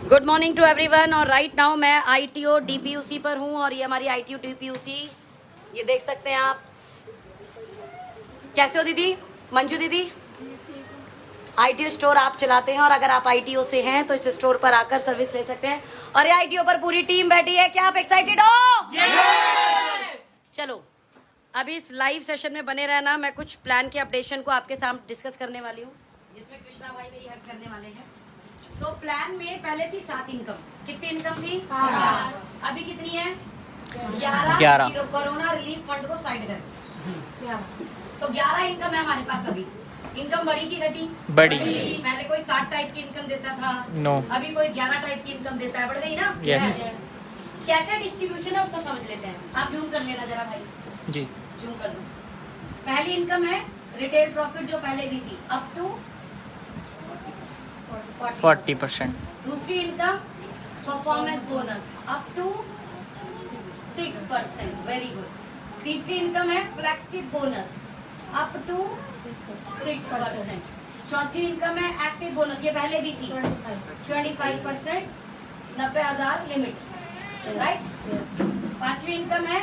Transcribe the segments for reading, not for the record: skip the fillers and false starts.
Good morning to everyone. और right now मैं ITO DPUC पर हूँ और ये हमारी ITO DPUC, ये देख सकते हैं आप। कैसे हो दीदी? मंजू दीदी, ITO स्टोर आप चलाते हैं और अगर आप ITO से हैं तो इस स्टोर पर आकर सर्विस ले सकते हैं। और ये ITO पर पूरी टीम बैठी है। क्या आप एक्साइटेड हो? yes! चलो अभी इस लाइव सेशन में बने रहना। मैं कुछ प्लान के अपडेशन को आपके सामने डिस्कस करने वाली हूँ, जिसमें कृष्णा भाई मेरी हेल्प करने वाले हैं। तो प्लान में पहले थी 7 इनकम। कितनी इनकम थी? 7। अभी कितनी है? 11। कोरोना रिलीफ फंड को साइड कर, तो 11 इनकम है हमारे पास अभी। इनकम बढ़ी की घटी? बढ़ी। पहले कोई 7 टाइप की इनकम देता था, नो। अभी कोई 11 टाइप की इनकम देता है। बढ़ गई ना? यस। कैसे डिस्ट्रीब्यूशन है उसको समझ लेते हैं। आप जूम कर लेना जरा भाई, जी जूम कर लो। पहली इनकम है रिटेल प्रॉफिट जो पहले भी थी, अप टू 40%। दूसरी income performance bonus up to 6%। Very good. तीसरी इनकम है फ्लेक्सिब बोनस अप टू 6%। चौथी इनकम है एक्टिव बोनस, ये पहले भी थी 25%, 90,000 लिमिट, राइट। पांचवी इनकम है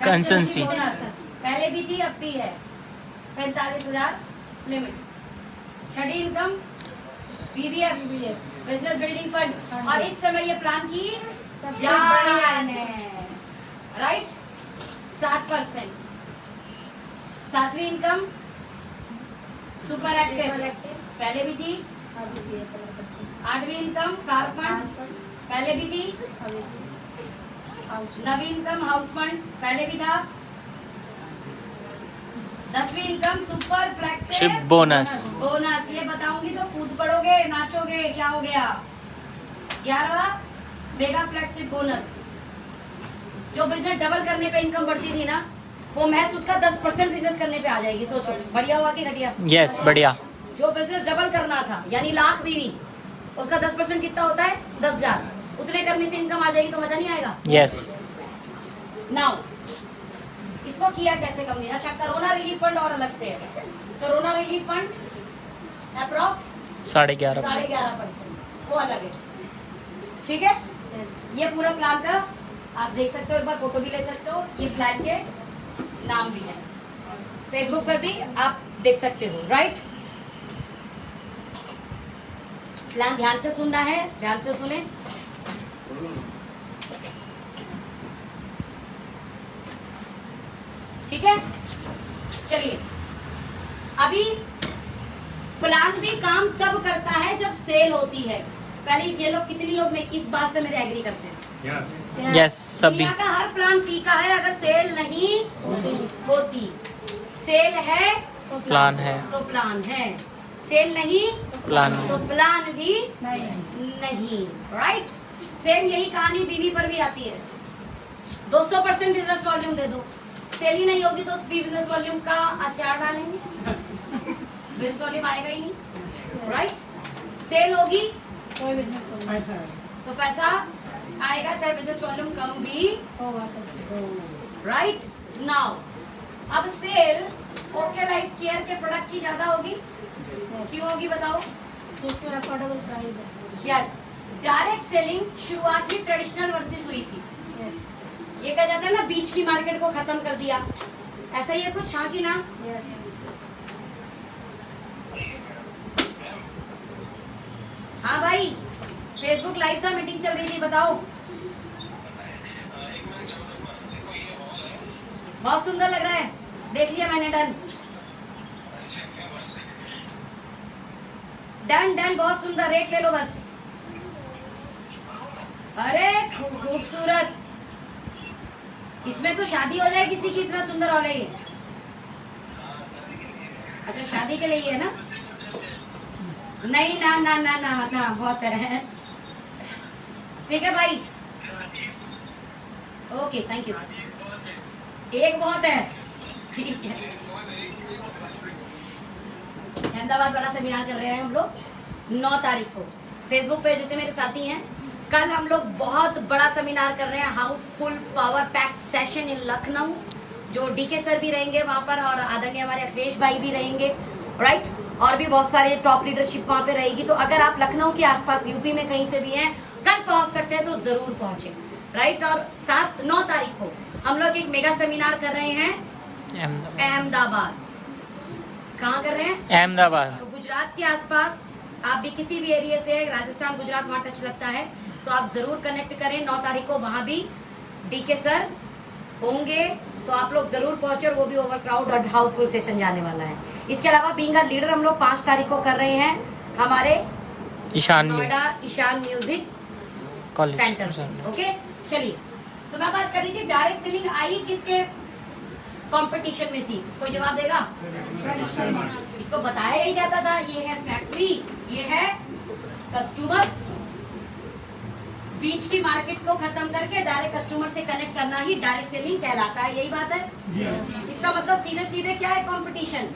कंसेंसी, बोनस, पहले भी थी अब भी है 45,000 लिमिट। छठी income BBF, business building fund, और इस समय ये प्लान की जान है, राइट, 7%। सातवीं इनकम सुपर एक्टिव, पहले भी थी। आठवीं इनकम कार फंड, पहले भी थी। नवीं इनकम हाउस फंड, पहले भी था। 10वीं इनकम सुपर फ्लेक्सिब बोनस। बोनस, ये बताऊंगी तो कूद पड़ोगे, नाचोगे, क्या हो गया। 11वां मेगा फ्लेक्सिब बोनस, जो बिजनेस डबल करने पे इनकम बढ़ती थी ना, वो मैच उसका 10% बिजनेस करने पे आ जाएगी। सोचो बढ़िया हुआ कि घटिया? यस, बढ़िया। जो बिजनेस डबल करना था यानी लाख भी नहीं, उसका 10% कितना होता है? 10,000। उतने करने से इनकम आ जाएगी तो मजा नहीं आएगा? यस। नाउ इसको किया कैसे कंपनी? अच्छा, कोरोना रिलीफ फंड और अलग से है। कोरोना रिलीफ फंड अप्रॉक्स 11.5%, वो अलग है, ठीक है। ये पूरा प्लान का आप देख सकते हो, एक बार फोटो भी ले सकते हो। ये प्लान के नाम भी है, फेसबुक पर भी आप देख सकते हो, राइट। प्लान ध्यान से सुनना है, ध्यान से सुने। ठीक है, चलिए। अभी प्लान भी काम तब करता है जब सेल होती है। पहले ये लोग, कितने लोग में इस बात से मेरे एग्री करते हैं? यस, सभी। दुनिया का हर प्लान फीका है अगर सेल नहीं होती। सेल है प्लान है तो प्लान है, सेल नहीं प्लान तो है। प्लान भी नहीं, राइट। सेम यही कहानी बीवी पर भी आती है। 200% बिजनेस वॉल्यूम दे दो, सेल ही नहीं होगी तो उस बिजनेस वॉल्यूम का अचार डालेंगे, बिजनेस वॉल्यूम आएगा ही नहीं, राइट। सेल होगी तो पैसा आएगा, चाहे बिजनेस वॉल्यूम कम भी होगा, राइट। नाउ अब सेल ओके लाइफ केयर के प्रोडक्ट की ज्यादा होगी। क्यों होगी बताओ? यस, डायरेक्ट सेलिंग शुरुआत ही ट्रेडिशनल वर्सेस हुई थी। ये कहा जाता है ना, बीच की मार्केट को खत्म कर दिया, ऐसा ही है कुछ, हाँ की ना? हाँ भाई, फेसबुक लाइव था, मीटिंग चल रही थी, बताओ। बहुत सुंदर लग रहा है, देख लिया मैंने। डन डन डन, बहुत सुंदर। रेट ले लो बस। अरे खूबसूरत, इसमें तो शादी हो जाए किसी की, इतना सुंदर हॉल है ये। अच्छा, शादी के लिए है ना? नहीं ना ना ना ना ना, बहुत है। ठीक है भाई, ओके, थैंक यू। एक बहुत है, ठीक है। अहमदाबाद बड़ा सेमिनार कर रहे हैं हम लोग 9 तारीख को। फेसबुक पे जितने मेरे साथी हैं, कल हम लोग बहुत बड़ा सेमिनार कर रहे हैं, Housefull power packed session in Lucknow, जो DK सर भी रहेंगे वहां पर और आदरणीय हमारे अखिलेश भाई भी रहेंगे, राइट। और भी बहुत सारे टॉप लीडरशिप वहाँ पे रहेगी। तो अगर आप लखनऊ के आसपास यूपी में कहीं से भी हैं, कल पहुंच सकते हैं तो जरूर पहुंचे, राइट। और 7-9 तारीख को हम लोग एक मेगा सेमिनार कर रहे हैं अहमदाबाद। कहाँ कर रहे हैं? अहमदाबाद। तो गुजरात के आसपास आप भी किसी भी एरिया से, राजस्थान गुजरात वहाँ टच लगता है तो आप जरूर कनेक्ट करें। 9 तारीख को वहाँ भी डीके सर होंगे, तो आप लोग जरूर पहुंचे। वो भी ओवर क्राउड और हाउसफुल सेशन जाने वाला है। इसके अलावा बीइंग अ लीडर हम लोग 5 तारीख को कर रहे हैं हमारे ईशान में Noida Ishaan music college centre. Okay, चलिए। तो मैं बात कर रही थी डायरेक्ट सेलिंग आई किसके कंपटीशन में थी? कोई जवाब देगा? इसको बताया ही जाता था ये है फैक्ट्री, ये है कस्टमर। बीच की मार्केट को खत्म करके डायरेक्ट कस्टमर से कनेक्ट करना ही डायरेक्ट सेलिंग कहलाता है। यही बात है। इसका मतलब सीधे सीधे क्या है? Competition,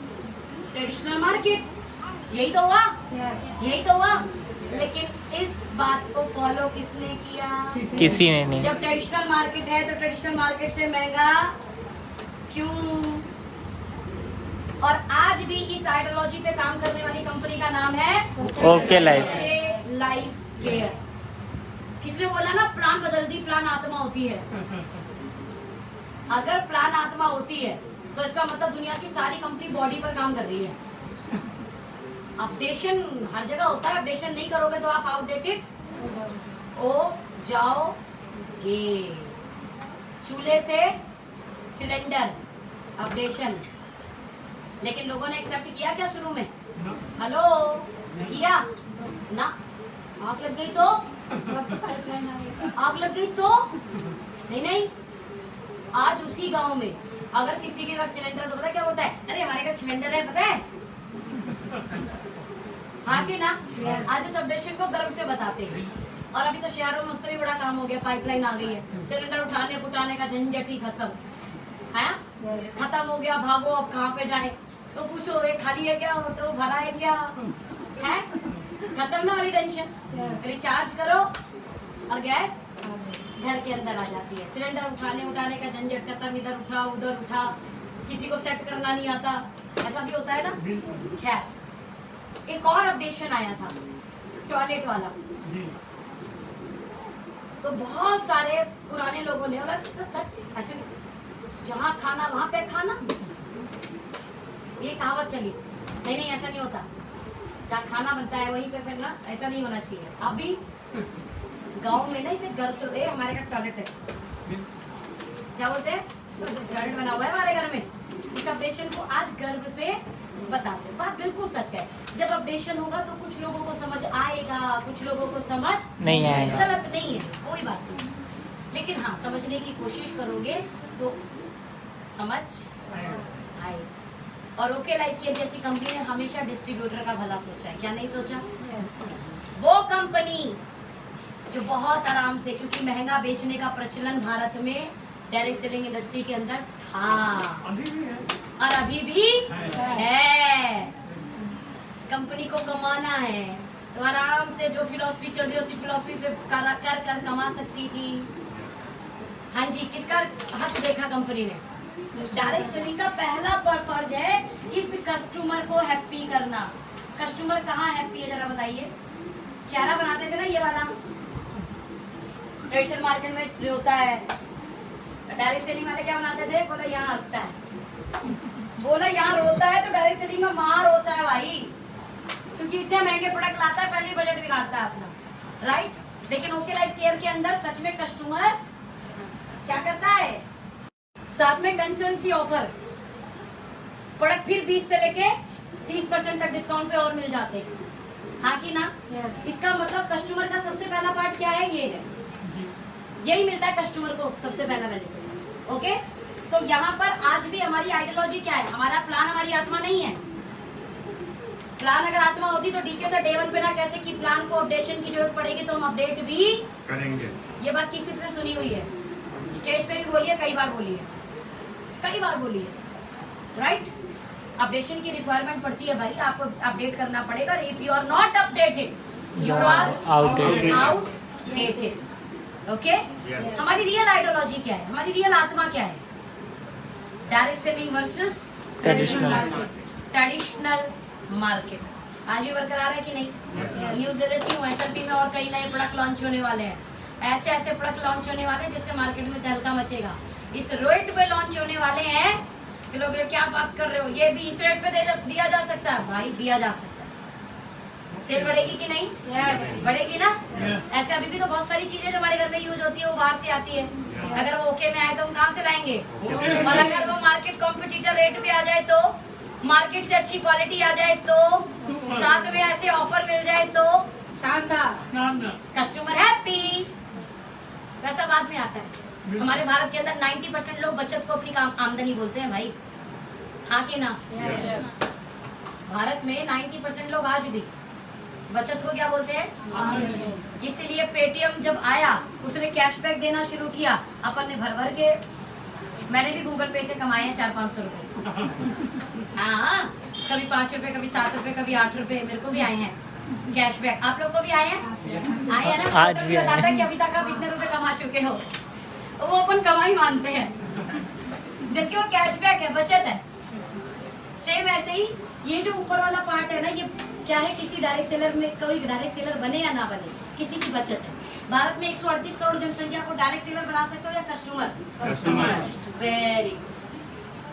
traditional market. यही तो हुआ, यही तो हुआ। लेकिन इस बात को फॉलो किसने किया? किसी ने नहीं। जब ट्रेडिशनल मार्केट है तो ट्रेडिशनल मार्केट से महंगा क्यों? और आज भी इस आइडियोलॉजी पे काम करने वाली कंपनी का नाम है ओके लाइफ। Life care. किसने बोला ना प्लान बदलती प्लान आत्मा होती है? अगर प्लान आत्मा होती है तो इसका मतलब दुनिया की सारी कंपनी बॉडी पर काम कर रही है। अपडेशन हर जगह होता है, अपडेशन नहीं करोगे तो आप आउटडेटेड हो जाओगे। चूल्हे से सिलेंडर, अपडेशन। लेकिन लोगों ने एक्सेप्ट किया क्या शुरू में? हेलो, किया ना? आग लग गई तो? आग लग गई तो? नहीं। आज उसी गांव में अगर किसी के घर सिलेंडर, तो पता क्या होता है? अरे हमारे घर सिलेंडर है, पता है? हाँ कि ना? आज इस अपडेशन को गर्व से बताते हैं। और अभी तो शहरों में उससे भी बड़ा काम हो गया, पाइपलाइन आ गई है। सिलेंडर उठाने पुटाने का झंझट ही खत्म है, खत्म हो गया। भागो अब कहाँ पे जाए तो पूछो ये खाली है क्या, तो भरा है क्या, है खत्म ना वाली टेंशन। रिचार्ज करो और गैस घर के अंदर आ जाती है। सिलेंडर उठाने का झंझट खत्म, इधर उठा उधर उठा, किसी को सेट करना नहीं आता, ऐसा भी होता है ना। खैर, एक और अपडेशन आया था टॉयलेट वाला। तो बहुत सारे पुराने लोगों ने, और ऐसे जहाँ खाना वहां पे खाना, ये कहावत चली। नहीं ऐसा नहीं होता। जहाँ खाना बनता है वहीं पे फिर ना, ऐसा नहीं होना चाहिए। अभी गांव में ना इसे गर्व से, हमारे घर टॉयलेट है, क्या बोलते हैं, टॉयलेट बना हुआ है हमारे घर में। इस अपडेशन को आज गर्व से बताते हैं। बात बिल्कुल सच है। जब अपडेशन होगा तो कुछ लोगों को समझ आएगा, कुछ लोगों को समझ नहीं आएगा। गलत नहीं है, कोई बात नहीं। लेकिन हाँ, समझने की कोशिश करोगे तो समझ आए। और ओके लाइफ केयर जैसी कंपनी ने हमेशा डिस्ट्रीब्यूटर का भला सोचा है, क्या नहीं सोचा? वो कंपनी जो बहुत आराम से, क्योंकि महंगा बेचने का प्रचलन भारत में डायरेक्ट सेलिंग इंडस्ट्री के अंदर था और अभी भी है। कंपनी को कमाना है तो आराम से जो फिलॉसफी चल रही है उसी फिलॉसफी पे कर कमा सकती थी। हाँ जी, किसका हक देखा कंपनी ने? डायरेक्ट सेलिंग का पहला फर्ज है इस कस्टमर को हैप्पी करना। कस्टमर कहाँ हैप्पी है जरा बताइए? चेहरा बनाते थे ना ये वाला, ट्रेडिशनल मार्केट में जो होता है। डायरेक्ट सेलिंग वाले क्या बनाते थे? बोला यहाँ हंसता है, बोला यहाँ रोता है, तो डायरेक्ट सेलिंग में मार होता है भाई, क्योंकि इतने महंगे प्रोडक्ट लाता है, पहले बजट बिगाड़ता है अपना, राइट। लेकिन ओके लाइफ केयर के अंदर सच में कस्टमर क्या करता है? साथ में कंसल्टेंसी ऑफर, प्रोडक्ट फिर 20 से लेके 30% तक डिस्काउंट पे और मिल जाते हैं, हाँ कि ना? इसका मतलब कस्टमर का सबसे पहला पार्ट क्या है? ये है, यही मिलता है कस्टमर को सबसे पहला बेनिफिट। ओके, तो यहाँ पर आज भी हमारी आइडियोलॉजी क्या है? हमारा प्लान हमारी आत्मा नहीं है। प्लान अगर आत्मा होती तो डीके सर डे 1 पे ना कहते कि प्लान को अपडेशन की जरूरत पड़ेगी तो हम अपडेट भी करेंगे। ये बात किसने सुनी हुई है? स्टेज पे भी बोली है, कई बार बोली है, राइट। अपडेशन की रिक्वायरमेंट पड़ती है भाई, आपको अपडेट करना पड़ेगा। If you are not updated you are outdated. Okay, हमारी रियल आइडियोलॉजी क्या है? हमारी रियल आत्मा क्या है? Direct selling versus traditional market आज भी बरकरार है कि नहीं? न्यूज दे देती हूँ एसएलपी में और कई नए प्रोडक्ट लॉन्च होने वाले हैं। ऐसे ऐसे प्रोडक्ट लॉन्च होने वाले हैं जिससे मार्केट में तहलका मचेगा। इस रेट पे लॉन्च होने वाले हैं कि लोग ये क्या बात कर रहे हो, ये भी इस रेट पे दिया जा सकता है। भाई दिया जा सकता है। सेल बढ़ेगी कि नहीं? बढ़ेगी ना? ऐसे अभी भी तो बहुत सारी चीजें जो हमारे घर में यूज होती है वो बाहर से आती है। अगर वो ओके में आए तो हम कहाँ से लाएंगे? और अगर वो मार्केट कॉम्पिटिटर रेट पे आ जाए तो, मार्केट से अच्छी क्वालिटी आ जाए तो, साथ में ऐसे ऑफर मिल जाए तो शानदार, कस्टमर हैप्पी। वैसा बाद में आता है। हमारे भारत के अंदर 90% लोग बचत को अपनी आमदनी बोलते हैं भाई, हाँ कि ना? भारत में 90% लोग आज भी बचत को क्या बोलते हैं? इसीलिए पेटीएम जब आया उसने कैशबैक देना शुरू किया। अपन ने भर भर के, मैंने भी गूगल पे से कमाए हैं 400-500 रुपए। हाँ, कभी 5 रुपए, कभी 7 रुपए, कभी 8 रुपए, मेरे को भी आए हैं कैशबैक। आप लोग को भी आए हैं? आए हैं ना? आज भी बताता है कि अभी तक आप इतने रुपए कमा चुके हो, वो अपन कमाई मानते हैं जबकि वो कैशबैक है, बचत है। सेम ऐसे ही ये जो ऊपर वाला पार्ट है ना, ये क्या है? किसी डायरेक्ट सेलर में, कोई डायरेक्ट सेलर बने या ना बने, किसी की बचत है। भारत में 138 करोड़ जनसंख्या को डायरेक्ट सेलर बना सकते हो या कस्टमर? Very good.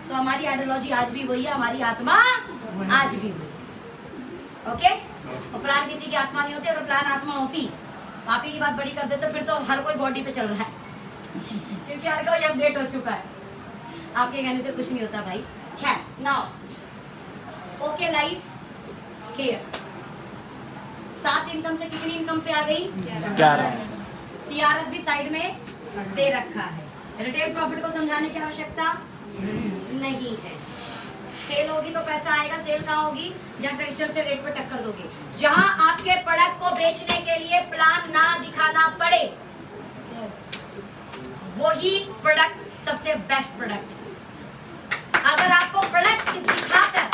तो हमारी आइडियोलॉजी आज भी वही है, हमारी आत्मा आज भी वही। ओके? और प्लान किसी की आत्मा नहीं होती। अगर प्लान आत्मा होती, आप ही की बात बड़ी कर देते, फिर तो हर कोई बॉडी पे चल रहा है क्योंकि हर कोई अपडेट हो चुका है। आपके कहने से कुछ नहीं होता भाई। खैर, now okay life care 7 income से कितनी इनकम पे आ गई? 11। सीआरएफ भी साइड में दे रखा है। रिटेल प्रॉफिट को समझाने की आवश्यकता नहीं है। सेल होगी तो पैसा आएगा। सेल कहाँ होगी? जहाँ ट्रेडिशनल से रेट पे टक्कर दोगे, जहाँ आपके प्रोडक्ट को बेचने के लिए प्लान ना दिखाना पड़े, वही प्रोडक्ट सबसे बेस्ट प्रोडक्ट है। अगर आपको प्रोडक्ट दिखाकर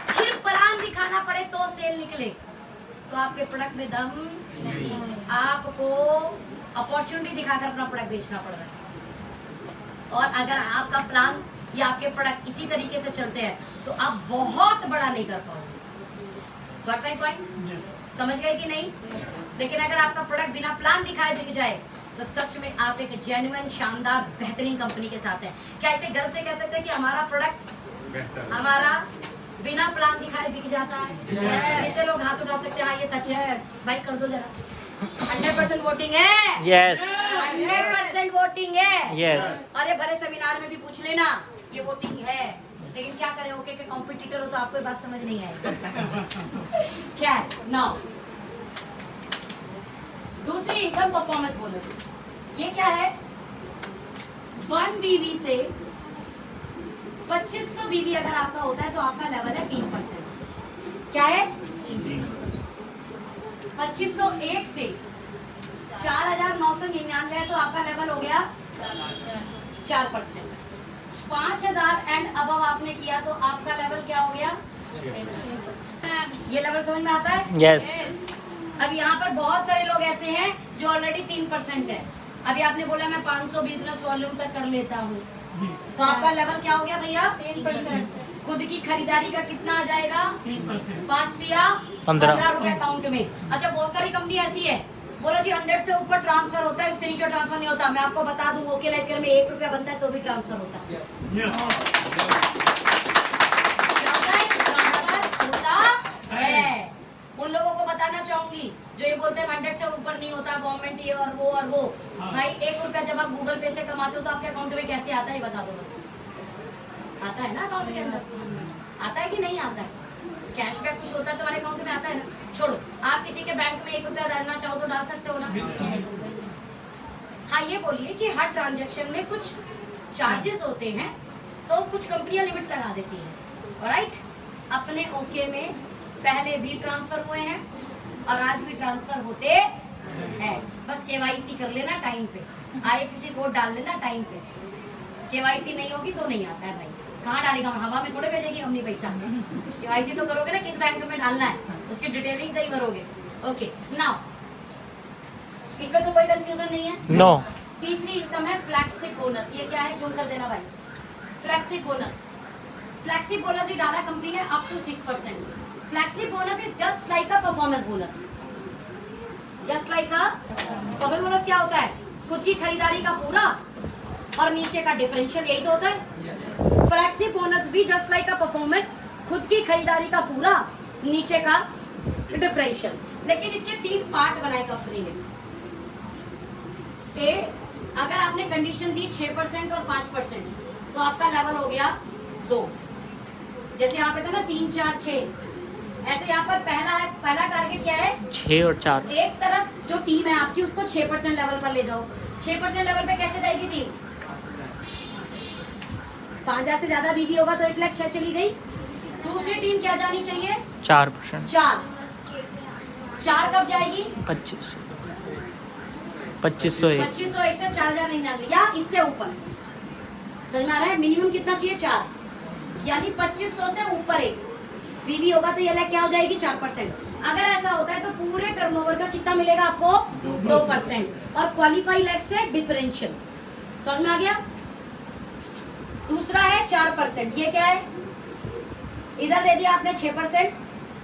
फिर प्लान दिखाना पड़े तो सेल निकले, तो आपके प्रोडक्ट में दम, आपको अपॉर्चुनिटी दिखाकर अपना प्रोडक्ट बेचना पड़ रहा है। और अगर आपका प्लान या आपके प्रोडक्ट इसी तरीके से चलते हैं तो आप बहुत बड़ा नहीं कर पाओगे। Got my point? समझ गए कि नहीं? लेकिन अगर आपका प्रोडक्ट बिना प्लान दिखाए बिक जाए तो सच में आप एक जेन्युइन, शानदार, बेहतरीन कंपनी के साथ हैं। क्या इसे गर्व से कह सकते हैं कि हमारा प्रोडक्ट हमारा बिना प्लान दिखाए बिक जाता है? ऐसे लोग हाथ उठा सकते हैं, हाँ ये सच है भाई, कर दो जरा। 100% वोटिंग है। यस 100% वोटिंग है। यस। अरे भरे सेमिनार में भी पूछ लेना, ये वोटिंग है। लेकिन क्या करें, ओके के कॉम्पिटिटर हो तो आपको बात समझ नहीं आएगी। क्या नाउ दूसरी इनकम परफॉर्मेंस बोनस, ये क्या है? 1 बीवी से 2500 बीवी अगर आपका होता है तो आपका लेवल है 3%। क्या है? 2501 से 4999 है तो आपका लेवल हो गया 4%। 5000 एंड अबव आपने किया तो आपका लेवल क्या हो गया? ये लेवल समझ में आता है? यस। अब यहाँ पर बहुत सारे लोग ऐसे हैं जो ऑलरेडी 3% है। अभी आपने बोला मैं 500 बिजनेस वॉल्यूम तक कर लेता हूँ, तो आपका लेवल क्या हो गया भैया? 3%। खुद की खरीदारी का कितना आ जाएगा? 5 दिया 15 रुपए अकाउंट में। अच्छा, बहुत सारी कंपनी ऐसी है, बोला जी 100 से ऊपर ट्रांसफर होता है, उससे नीचे ट्रांसफर नहीं होता। मैं आपको बता दूं, ओके लाइफ में 1 रुपया बनता है तो भी ट्रांसफर होता है। होता है। उन लोगों को बताना चाहूंगी जो ये बोलते हैं 100 से ऊपर नहीं होता, गवर्नमेंट ये और वो। भाई 1 रुपया जब आप गूगल पे से कमाते हो तो आपके अकाउंट में कैसे आता है, ये बता दो बस। आता है ना अकाउंट के अंदर? आता है कि नहीं आता है? कैशबैक कुछ होता है तुम्हारे अकाउंट में आता है ना? छोड़ो, आप किसी के बैंक में 1 रुपया डालना चाहो तो डाल सकते हो ना? हाँ, ये बोलिए कि हर ट्रांजैक्शन में कुछ चार्जेस होते हैं तो कुछ कंपनियां लिमिट लगा देती हैं। ऑलराइट, अपने ओके में पहले भी ट्रांसफर हुए हैं और आज भी ट्रांसफर होते हैं। बस केवाईसी कर लेना टाइम पे, IFSC कोड डाल लेना टाइम पे। केवाईसी नहीं होगी तो नहीं आता है भाई। कहाँ डालेगा? हवा में थोड़े भेजेगी कंपनी पैसा। केवाईसी तो करोगे ना, किस बैंक में डालना है, उसकी डिटेलिंग सही भरोगे। ओके, नाउ इसमें तो कोई कंफ्यूजन नहीं है? नो। तीसरी इनकम है फ्लैगशिप बोनस। ये क्या है? जोड़ कर देना भाई। फ्लैगशिप बोनस, फ्लैक्सी बोनस भी डाला कंपनी ने up to 6%। Flexi bonus is just like a performance bonus. Just like a performance bonus क्या होता है? खुद की खरीदारी का पूरा और नीचे का डिफरेंशियल, यही तो होता है। फ्लैक्सी बोनस भी जस्ट लाइक अ परफॉर्मेंस, खुद की खरीदारी का पूरा, नीचे का डिफरेंशियल। लेकिन इसके 3 पार्ट बनाए कंपनी ने। ए, अगर आपने कंडीशन दी 6% और 5%, तो आपका लेवल हो गया 2। जैसे यहाँ पे था ना 3, 4, 6, ऐसे यहाँ पर पहला टारगेट क्या है? 6 और 4। एक तरफ जो टीम है आपकी उसको 6% लेवल पर ले जाओ। 6% लेवल पे कैसे जाएगी टीम? 5000 से ज्यादा बीवी होगा तो 1,06,000 चली गई। दूसरी टीम क्या जानी चाहिए? 4%। 4 कब जाएगी? 2501। 2501 से 4,099 या इससे ऊपर। समझ में आ रहा है? मिनिमम कितना चाहिए? 4, यानी 2500 से ऊपर एक बीवी होगा तो ये क्या हो जाएगी? 4%। अगर ऐसा होता है तो पूरे टर्नओवर का कितना मिलेगा आपको? 2%। और क्वालिफाई लैक से डिफरेंशियल। समझ में आ गया? दूसरा है 4%। ये क्या है? इधर दे दिया आपने 6%,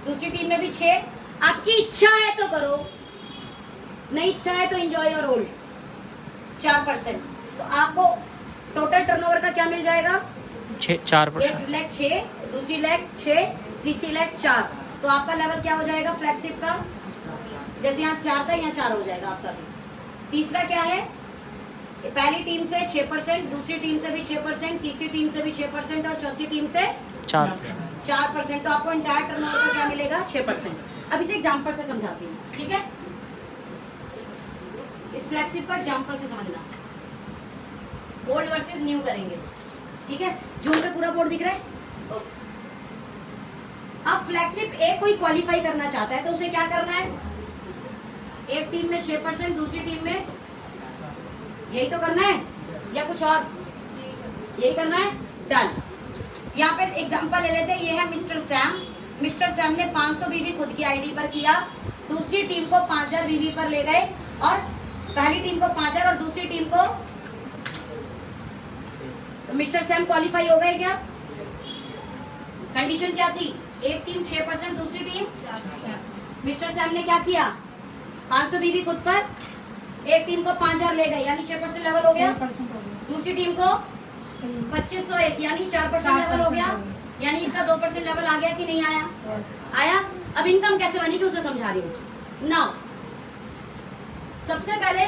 दूसरी टीम में भी 6। आपकी इच्छा है तो करो, नहीं इच्छा है तो एंजॉय योर ओल्ड। 4%। तो आपको टोटल टर्नओवर का क्या मिल जाएगा? 4%। एक लेग 6, दूसरी लेग 6, तीसरी लेग 4। तो आपका लेवल क्या हो जाएगा फ्लैगशिप का? जैसे यहाँ 4 था, यहाँ 4 हो जाएगा आपका भी। तीसरा क्या है? पहली टीम से 6%, दूसरी टीम से भी 6%, तीसरी टीम से भी 6% और चौथी टीम से 4%। तो आपको इंटायर टर्नओवर का क्या मिलेगा? 6%। अब इसे एग्जांपल से समझाती हूँ, ठीक है? इस फ्लैगशिप का एग्जांपल से समझना। ओल्ड वर्सेस न्यू करेंगे, ठीक है? जूम पे पूरा बोर्ड दिख रहा है? ओके। अब फ्लैगशिप ए कोई क्वालिफाई करना चाहता है तो उसे क्या करना है? एक टीम में 6%, दूसरी टीम में, यही तो करना है या कुछ और? यही करना है। डन। यहाँ पे एग्जांपल ले लेते हैं। ये है मिस्टर सैम। मिस्टर सैम ने 500 बीवी खुद की आईडी पर किया, दूसरी टीम को 5000 बीवी पर ले गए, और पहली टीम को 5000 और दूसरी टीम को, तो मिस्टर सैम क्वालिफाई हो गए क्या? कंडीशन क्या थी? एक टीम 6%, दूसरी टीम। मिस्टर सैम ने क्या किया? 500 बीवी खुद पर, एक टीम को 5000 ले गए, यानी 6% लेवल हो गया। दूसरी टीम को 2501, यानी 4% लेवल हो गया। यानी इसका 2% लेवल आ गया कि नहीं आया? आया। अब इनकम कैसे बनी कि उसे समझा रही हूँ। नाउ सबसे पहले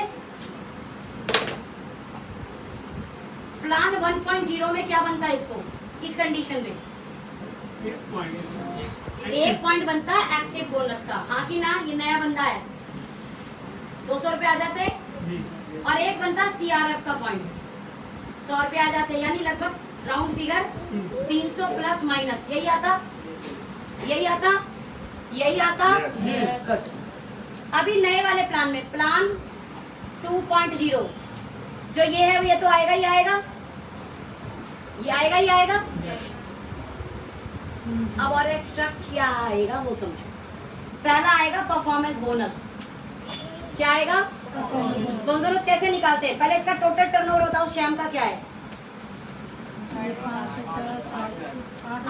प्लान 1.0 में क्या बनता है इसको? इस कंडीशन में 1 पॉइंट बनता है एक्टिव बोनस का। हाँ कि ना? ये नया बंदा है, 200 रुपए आ जाते हैं। और एक बनता CRF का पॉइंट, 100 रुपए आ जाते हैं, यानी लगभग राउंड फिगर 300 प्लस माइनस, यही आता, यही आता, यही आता। गुड। अभी नए वाले प्लान में, प्लान 2.0, जो ये है ये तो आएगा ही आएगा, ये आएगा ही आएगा। अब और एक्स्ट्रा क्या आएगा वो समझो। पहला आएगा परफॉर्मेंस बोनस। क्या आएगा? बोनस कैसे निकालते हैं? पहले इसका टोटल टर्नओवर बताओ। श्याम का क्या है?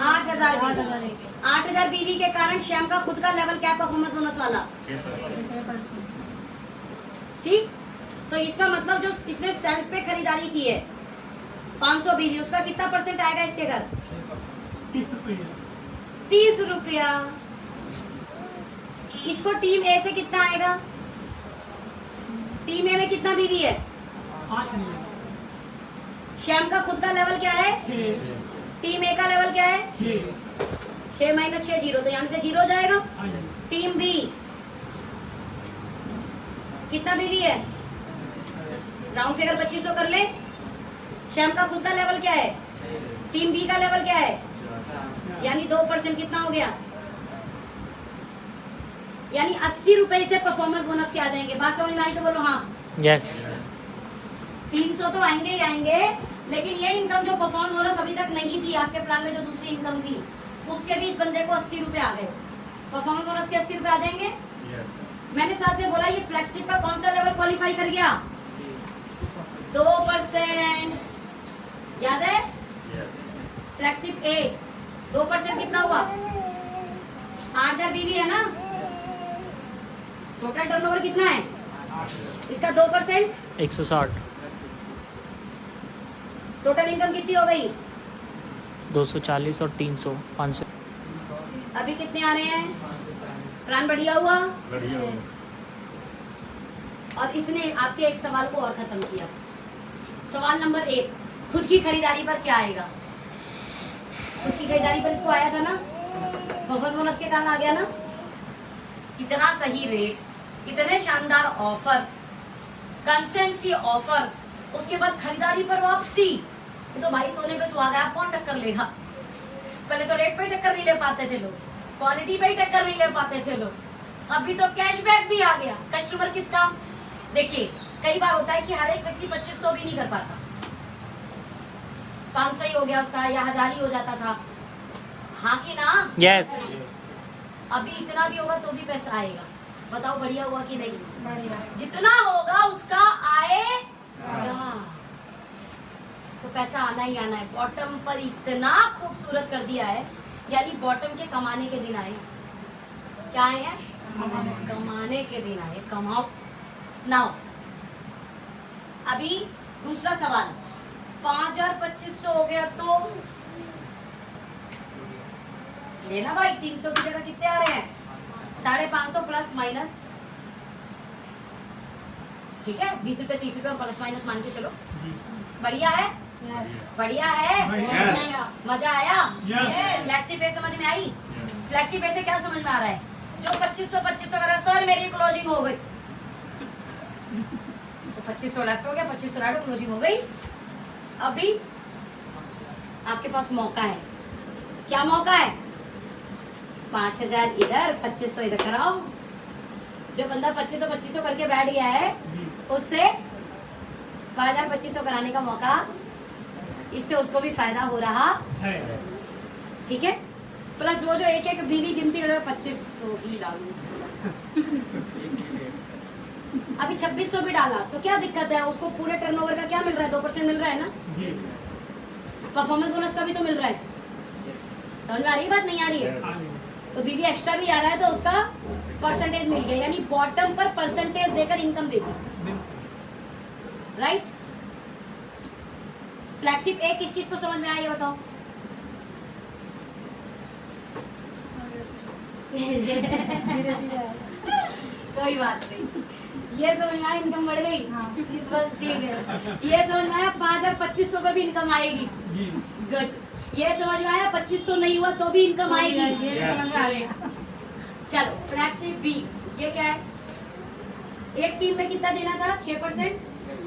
8000 बीवी। 8000 बीवी के कारण श्याम का खुद का लेवल क्या? परफॉर्मेंस बोनस वाला। ठीक। तो इसका मतलब जो इसने सेल्फ पे खरीदारी की है 500 बीवी, उसका कितना परसेंट आएगा इसके घर? 30 रुपया। इसको टीम ए से कितना आएगा? टीम ए में कितना बीवी है? 5। श्याम का खुद का लेवल क्या है? टीम ए का लेवल क्या है? 6 माइनस 6 0, तो यहाँ से 0 हो जाएगा। टीम बी कितना बीवी है? राउंड फिगर 2500 कर ले। श्याम का खुद का लेवल क्या है? टीम बी का लेवल क्या है? यानी 2% कितना हो गया? यानी 80 रुपए से परफॉर्मेंस बोनस के आ जाएंगे। बात समझ में आई तो बोलो हाँ। यस। 300 तो आएंगे ही आएंगे, लेकिन ये इनकम जो परफॉर्मेंस बोनस अभी तक नहीं थी आपके प्लान में, जो दूसरी इनकम थी, उसके भी इस बंदे को 80 रुपए आ गए। परफॉर्मेंस बोनस के 80 रुपए आ जाएंगे। मैंने साथ में बोला ये फ्लैगशिप का कौन सा लेवल क्वालिफाई कर गया? 2%। याद है? फ्लैगशिप ए 2% कितना हुआ? 8000 बीवी है ना? टोटल टर्नओवर कितना है इसका? 2%, 160, टोटल इनकम कितनी हो गई? 240 और 300, 500। अभी कितने आ रहे हैं? प्लान बढ़िया हुआ। और इसने आपके एक सवाल को और खत्म किया। सवाल नंबर 1, खुद की खरीदारी पर क्या आएगा? खुद की खरीदारी पर इसको आया था ना, बहुत बोनस के कारण आ गया ना। इतना सही रेट, इतने शानदार ऑफर, कंसेंसी ऑफर, उसके बाद खरीदारी पर वापसी। ये तो भाई सोने पे सुहागा, आप कौन टक्कर लेगा? पहले तो रेट पे टक्कर नहीं ले पाते थे लोग, क्वालिटी पे ही टक्कर नहीं ले पाते थे लोग, अभी तो कैशबैक भी आ गया। कस्टमर किसका? देखिए कई बार होता है कि हर एक व्यक्ति 2500 भी नहीं कर पाता, 500 ही हो गया उसका, या 1000 ही हो जाता था। हाँ कि ना? यस। अभी इतना भी होगा तो भी पैसा आएगा। बताओ बढ़िया हुआ कि नहीं? बढ़िया। जितना होगा उसका आएगा, तो पैसा आना ही आना है। बॉटम पर इतना खूबसूरत कर दिया है, यानी बॉटम के कमाने के दिन आए। क्या आए हैं? कमाने के दिन आए, कमाओ। नाउ अभी दूसरा सवाल, 5250 हो गया तो लेना भाई। 300 की जगह कितने आ रहे हैं? 550 प्लस माइनस, ठीक है? 20 रुपए 30 रुपए प्लस माइनस मान के चलो। बढ़िया है? बढ़िया है? मजा आया? फ्लैक्सी पे समझ में आई? फ्लैक्सी पे से क्या समझ में आ रहा है? जो 2500 कर रहा है, सर मेरी क्लोजिंग हो गई, तो 2500 लेफ्ट हो गया, 2500 राइट, क्लोजिंग हो गई। अभी आपके पास मौका है। क्या मौका है? 5000 इधर, 2500 इधर कराओ। जो बंदा 2500 करके बैठ गया है, उससे 5200 कराने का मौका, इससे उसको भी फायदा हो रहा है, ठीक है? प्लस वो जो एक एक बीवी गिनती कर 2500 ही डालू, अभी 2600 भी डाला तो क्या दिक्कत है? उसको पूरे टर्नओवर का क्या मिल रहा है? 2% मिल रहा है ना। परफॉर्मेंस बोनस का भी तो मिल रहा है। समझ में आ रही है बात? नहीं आ रही है? तो बीवी एक्स्ट्रा भी आ रहा है तो उसका परसेंटेज मिल गया, यानी बॉटम पर परसेंटेज देकर इनकम देती, राइट? फ्लैगशिप एक किस किस को समझ में आया ये बताओ? कोई बात नहीं, ये समझ में आया इनकम बढ़ गई। बस ठीक है। ये समझ में आया 5200 पे भी इनकम आएगी। गुड। ये समझ में आया 2500 नहीं हुआ तो भी इनकम आएगी। चलो फ्लैगशिप बी, ये क्या है? एक टीम में कितना देना था? 6%,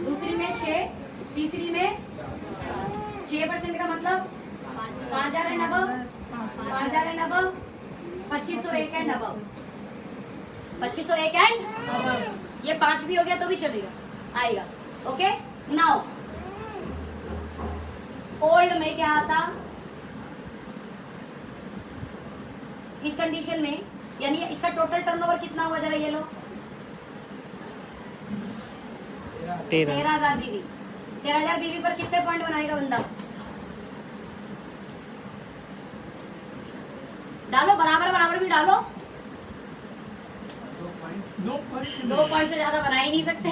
दूसरी में 6, तीसरी में 6% का मतलब 5000 and above, 5000 and above, 2501 and above, 2501 and ये 5 भी हो गया तो भी चलेगा, आएगा। ओके नाउ ओल्ड में क्या आता? इस कंडीशन में, यानी इसका टोटल टर्नओवर कितना हुआ जरा ये लो? 13,000 बीवी। 13,000 बीवी पर कितने पॉइंट बनाएगा बंदा? डालो, बराबर बराबर भी डालो। 2 पॉइंट से ज्यादा बना ही नहीं सकते,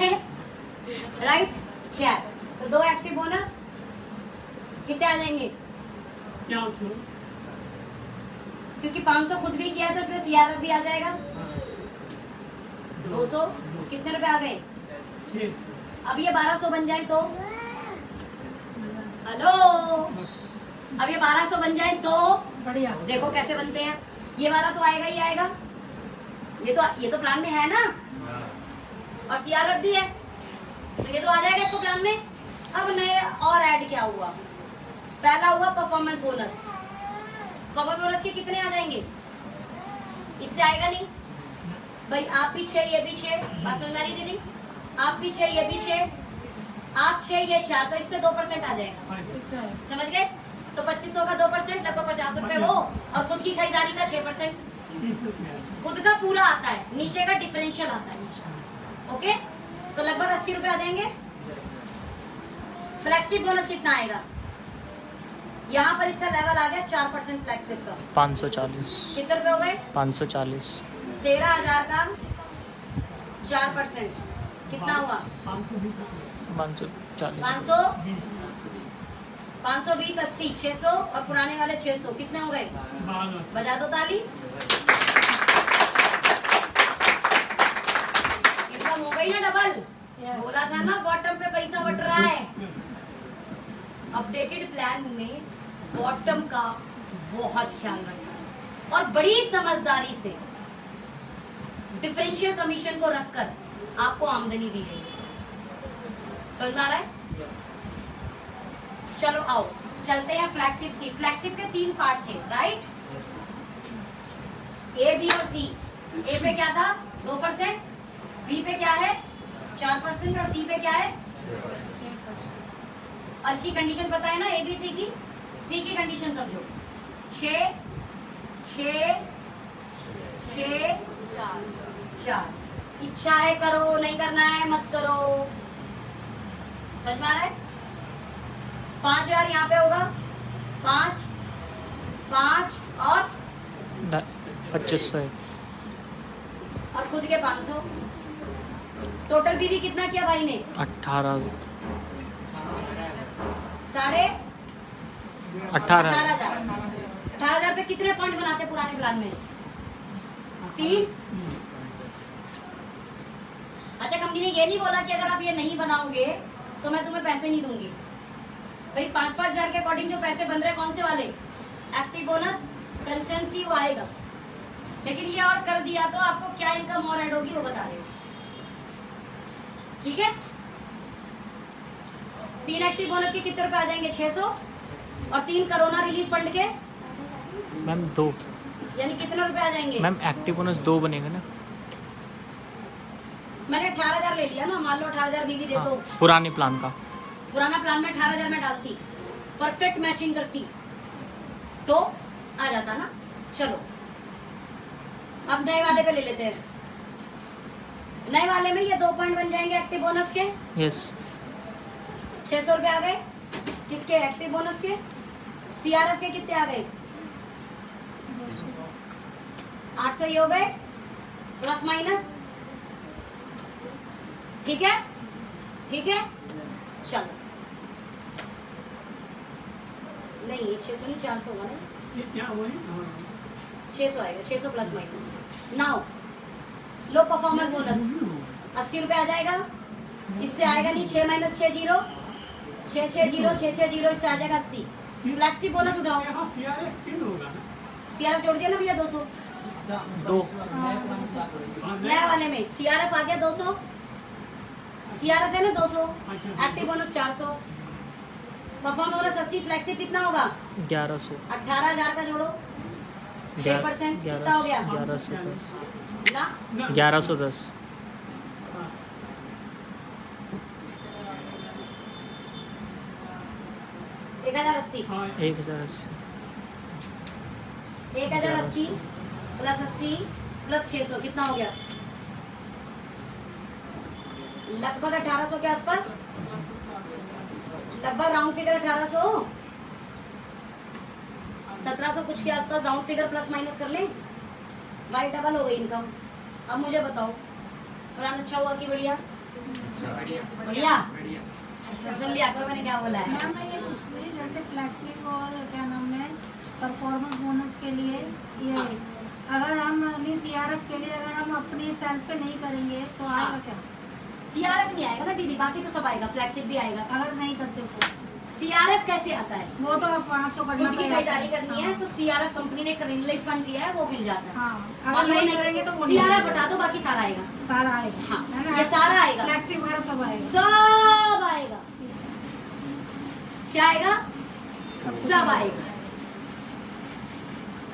राइट? क्या तो 2 एक्टिव बोनस कितने आ जाएंगे? क्योंकि 500 खुद भी किया तो इसलिए सीआरएफ भी आ जाएगा। 200 कितने रुपए आ गए? अब ये 1200 बन जाए तो, हेलो, अब ये 1200 बन जाए तो बढ़िया। देखो कैसे बनते हैं। ये वाला तो आएगा ही आएगा, ये तो प्लान में है ना, और सीआरएफ भी है तो ये तो आ जाएगा इसको प्लान में। अब नए और ऐड क्या हुआ? पहला हुआ परफॉर्मेंस बोनस। परफॉर्मेंस बोनस के कितने आ जाएंगे? इससे आएगा नहीं भाई। आप भी 6, ये भी 6, बात समझ में आ रही दीदी? आप भी 6, ये भी 6, आप 6, ये 4, तो इससे 2% आ जाएगा। समझ गए? तो 2500 का 2% लगभग 50 रुपए वो, और खुद की खरीदारी का 6%। खुद का पूरा आता है, नीचे का डिफरेंशियल आता है। ओके, तो लगभग 80 रुपए आ जाएंगे। फ्लेक्सी बोनस कितना आएगा? यहाँ पर इसका लेवल आ गया 4% फ्लैगशिप का। 540 कितने रुपए हो गए? 540 13,000 का 4% कितना हुआ? 540 500 520 80 600 और पुराने वाले 600 कितने हो गए? बजा दो ताली। इनकम हो गई ना डबल? बोला था ना बॉटम पे पैसा बट रहा है। अपडेटेड प्लान में बॉटम का बहुत ख्याल रखा है और बड़ी समझदारी से डिफरेंशियल कमीशन को रखकर आपको आमदनी दी गई। समझ में आ रहा है? चलो आओ चलते हैं फ्लैगशिप सी। फ्लैगशिप के 3 पार्ट थे, राइट? ए, बी और सी। ए पे क्या था? 2%, बी पे क्या है? 4% और सी पे क्या है? और इसकी कंडीशन पता है ना, ए बी सी की? सी की कंडीशन समझो। 6 6 6 4। इच्छा है करो, नहीं करना है मत करो। समझ में आ रहा है? 5,000 यहाँ पे होगा, 5 5 और 2500 है। और खुद के 500। टोटल बीवी कितना किया भाई ने? 18 साढ़े 18,000 18,000 पे कितने पॉइंट बनाते पुराने प्लान में? 3। अच्छा, कंपनी ने ये नहीं बोला कि अगर आप ये नहीं बनाओगे तो मैं तुम्हें पैसे नहीं दूंगी। भाई 5-5 हजार के अकॉर्डिंग जो पैसे बन रहे हैं कौन से वाले? एक्टिव बोनस, कंसेंसी वो आएगा। लेकिन ये और कर दिया तो आपको क्या इनकम और ऐड होगी वो बता रहे हो। ठीक है? 3 एक्टिव बोनस के कितने रुपए आ जाएंगे? 600 और 3 कोरोना रिलीफ फंड के मैम 2। यानी कितने रुपए आ जाएंगे? मैम एक्टिव बोनस 2 बनेगा ना? मैंने 18,000 ले लिया ना, मान लो 18,000 बीवी दे दो। पुराने प्लान का। पुराना प्लान में 18,000 में डालती, परफेक्ट मैचिंग करती तो आ जाता ना। चलो अब नए वाले पे ले लेते हैं। नए वाले में ये 2 पॉइंट बन जाएंगे एक्टिव बोनस के। यस 600 रुपए आ गए किसके? एक्टिव बोनस के। सीआरएफ के कितने आ गए? 800 ये हो गए प्लस माइनस। ठीक है? ठीक है, चलो। नहीं ये 600 नहीं 400 होगा ना? 600 आएगा, 600 प्लस माइनस। नाउ लो परफॉर्मेंस बोनस 80 रुपए आ जाएगा। इससे आएगा नहीं 6 - 6 0 6 6 0 6 6 0, इससे आ जाएगा 80। फ्लैक्सी बोनस उठाओ। सीआरएफ जोड़ दिया ना भैया 200। 2 नया वाले में सीआरएफ आ गया 200। सीआरएफ है ना 200, active bonus 400, perform bonus 80, flexi कितना होगा? 1100 18,000 का जोड़ो 6% कितना हो गया? 1110 ना 1110 1080 1080 1080 प्लस 80 प्लस 600 कितना हो गया? लगभग 1800 के आसपास, लगभग राउंड फिगर 1800 1700 कुछ के आसपास राउंड फिगर प्लस माइनस कर ले भाई, डबल हो गई इनकम। अब मुझे बताओ प्लान अच्छा हुआ कि बढ़िया? बढ़िया सुन लिया करो मैंने क्या बोला है। मैम मैं ये पूछ रही जैसे फ्लैक्सिंग और क्या नाम है परफॉर्मेंस बोनस के लिए ये अगर हम अपनी सीआरएफ के लिए अगर हम अपनी सेल्फ पे नहीं करेंगे तो आएगा क्या? सीआरएफ नहीं आएगा ना दीदी, बाकी तो सब आएगा, फ्लैगशिप भी आएगा। अगर नहीं करते तो सीआरएफ कैसे आता है? वो तो आप 500 करना खुद की पड़ेगा। खरीदारी करनी है तो सीआरएफ कंपनी ने रिलीफ फंड दिया है वो मिल जाता है। हाँ अगर नहीं करेंगे तो वो नहीं सीआरएफ मिलेगा। हटा दो बाकी सारा आएगा। सारा आएगा। हाँ, है ना? ये सारा आएगा। फ्लैक्सिंग वगैरह सब आएगा। सब आएगा। क्या आएगा? सब आएगा।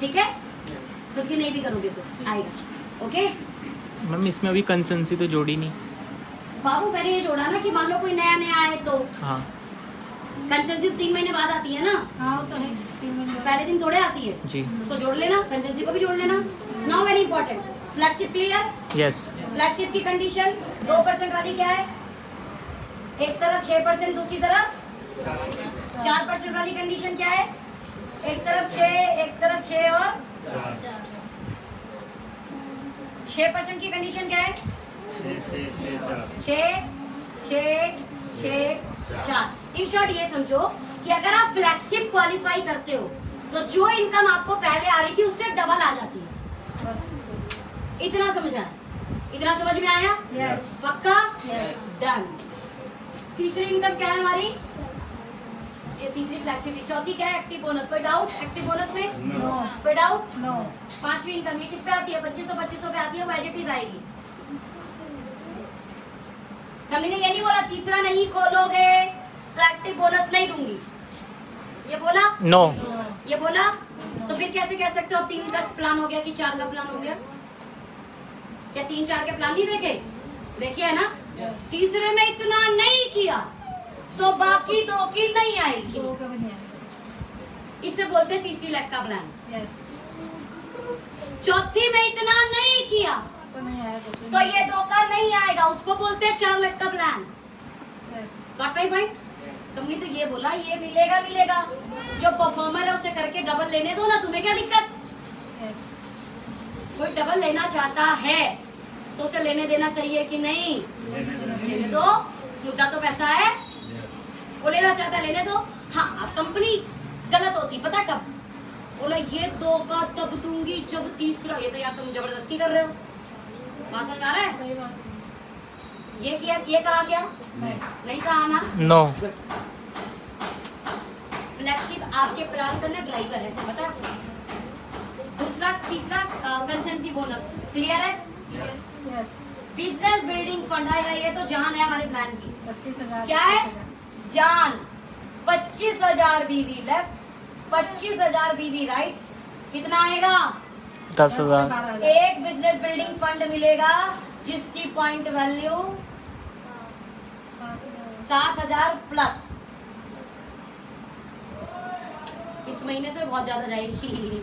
ठीक है, खुद की नहीं भी करोगे तो आएगा। ओके मैम इसमें अभी कंसेंसी तो जोड़ी नहीं। बाबू मैंने ये जोड़ा ना कि मान लो कोई नया नया आए तो हाँ कंसेंसी 3 महीने बाद आती है ना, हाँ वो तो है 3 महीने बाद। पहले दिन थोड़े आती है। जी उसको जोड़ लेना, कंसेंसी को भी जोड़ लेना। Now very important, flagship clear? Yes flagship की कंडीशन 2% वाली क्या है? एक तरफ 6%, दूसरी तरफ 4% वाली कंडीशन क्या है? एक तरफ 6 और 6% की कंडीशन क्या है? 6 इन शॉर्ट ये समझो कि अगर आप फ्लैगशिप क्वालिफाई करते हो तो जो इनकम आपको पहले आ रही थी उससे डबल आ जाती है। इतना समझना है? इतना समझ में आया? यस। पक्का? यस। डन। तीसरी इनकम क्या है हमारी? ये तीसरी फ्लैगशिप थी। चौथी क्या है? Active bonus. कोई डाउट एक्टिव बोनस में? नो। कोई डाउट? नो। पांचवी इनकम ये किस पे आती है? 2500 पे आती है, वो एज इट इज आएगी। कंपनी ने ये नहीं बोला तीसरा नहीं खोलोगे तो एक्टिव बोनस नहीं दूंगी, ये बोला? नो। ये बोला? तो फिर कैसे कह सकते हो अब 3 का प्लान हो गया कि 4 का प्लान हो गया? क्या 3-4 के प्लान नहीं देखे? देखिए है ना? तीसरे में इतना नहीं किया तो बाकी 2 की नहीं आएगी, दो कभी नहीं आएगा। इसे बोलते हैं तीसरी लेग का प्लान। यस। चौथी में इतना नहीं किया तो नहीं आएगा तो ये 2 का नहीं आएगा, उसको बोलते हैं 4 लेग का plan. Yes. Got my point? Company तो ये बोला ये मिलेगा मिलेगा, जो परफॉर्मर है उसे करके डबल लेने दो ना, तुम्हें क्या दिक्कत? यस। कोई डबल लेना चाहता है तो उसे लेने देना चाहिए कि नहीं? लेने दो, मुद्दा तो पैसा है। वो लेना चाहता है लेने दो। हाँ, कंपनी गलत होती पता कब? बोला ये 2 का तब दूंगी जब तीसरा। ये तो यार तुम जबरदस्ती कर रहे हो। बात समझ आ रहा है? सही बात। ये किया, ये कहा क्या? नहीं। नहीं कहा ना? नो। फ्लेक्सिब आपके प्लान करना ड्राइवर है, पता है? दूसरा तीसरा कंसेंसी बोनस क्लियर है? यस। बिजनेस बिल्डिंग फंड आएगा, ये तो जान है हमारे प्लान की। 25,000। क्या है? जान। 25,000 बीवी लेफ्ट, 25,000 बीवी राइट, कितना आएगा? 10,000। एक बिजनेस बिल्डिंग फंड मिलेगा जिसकी पॉइंट वैल्यू 7,000 प्लस। इस महीने तो बहुत ज्यादा जाएगी।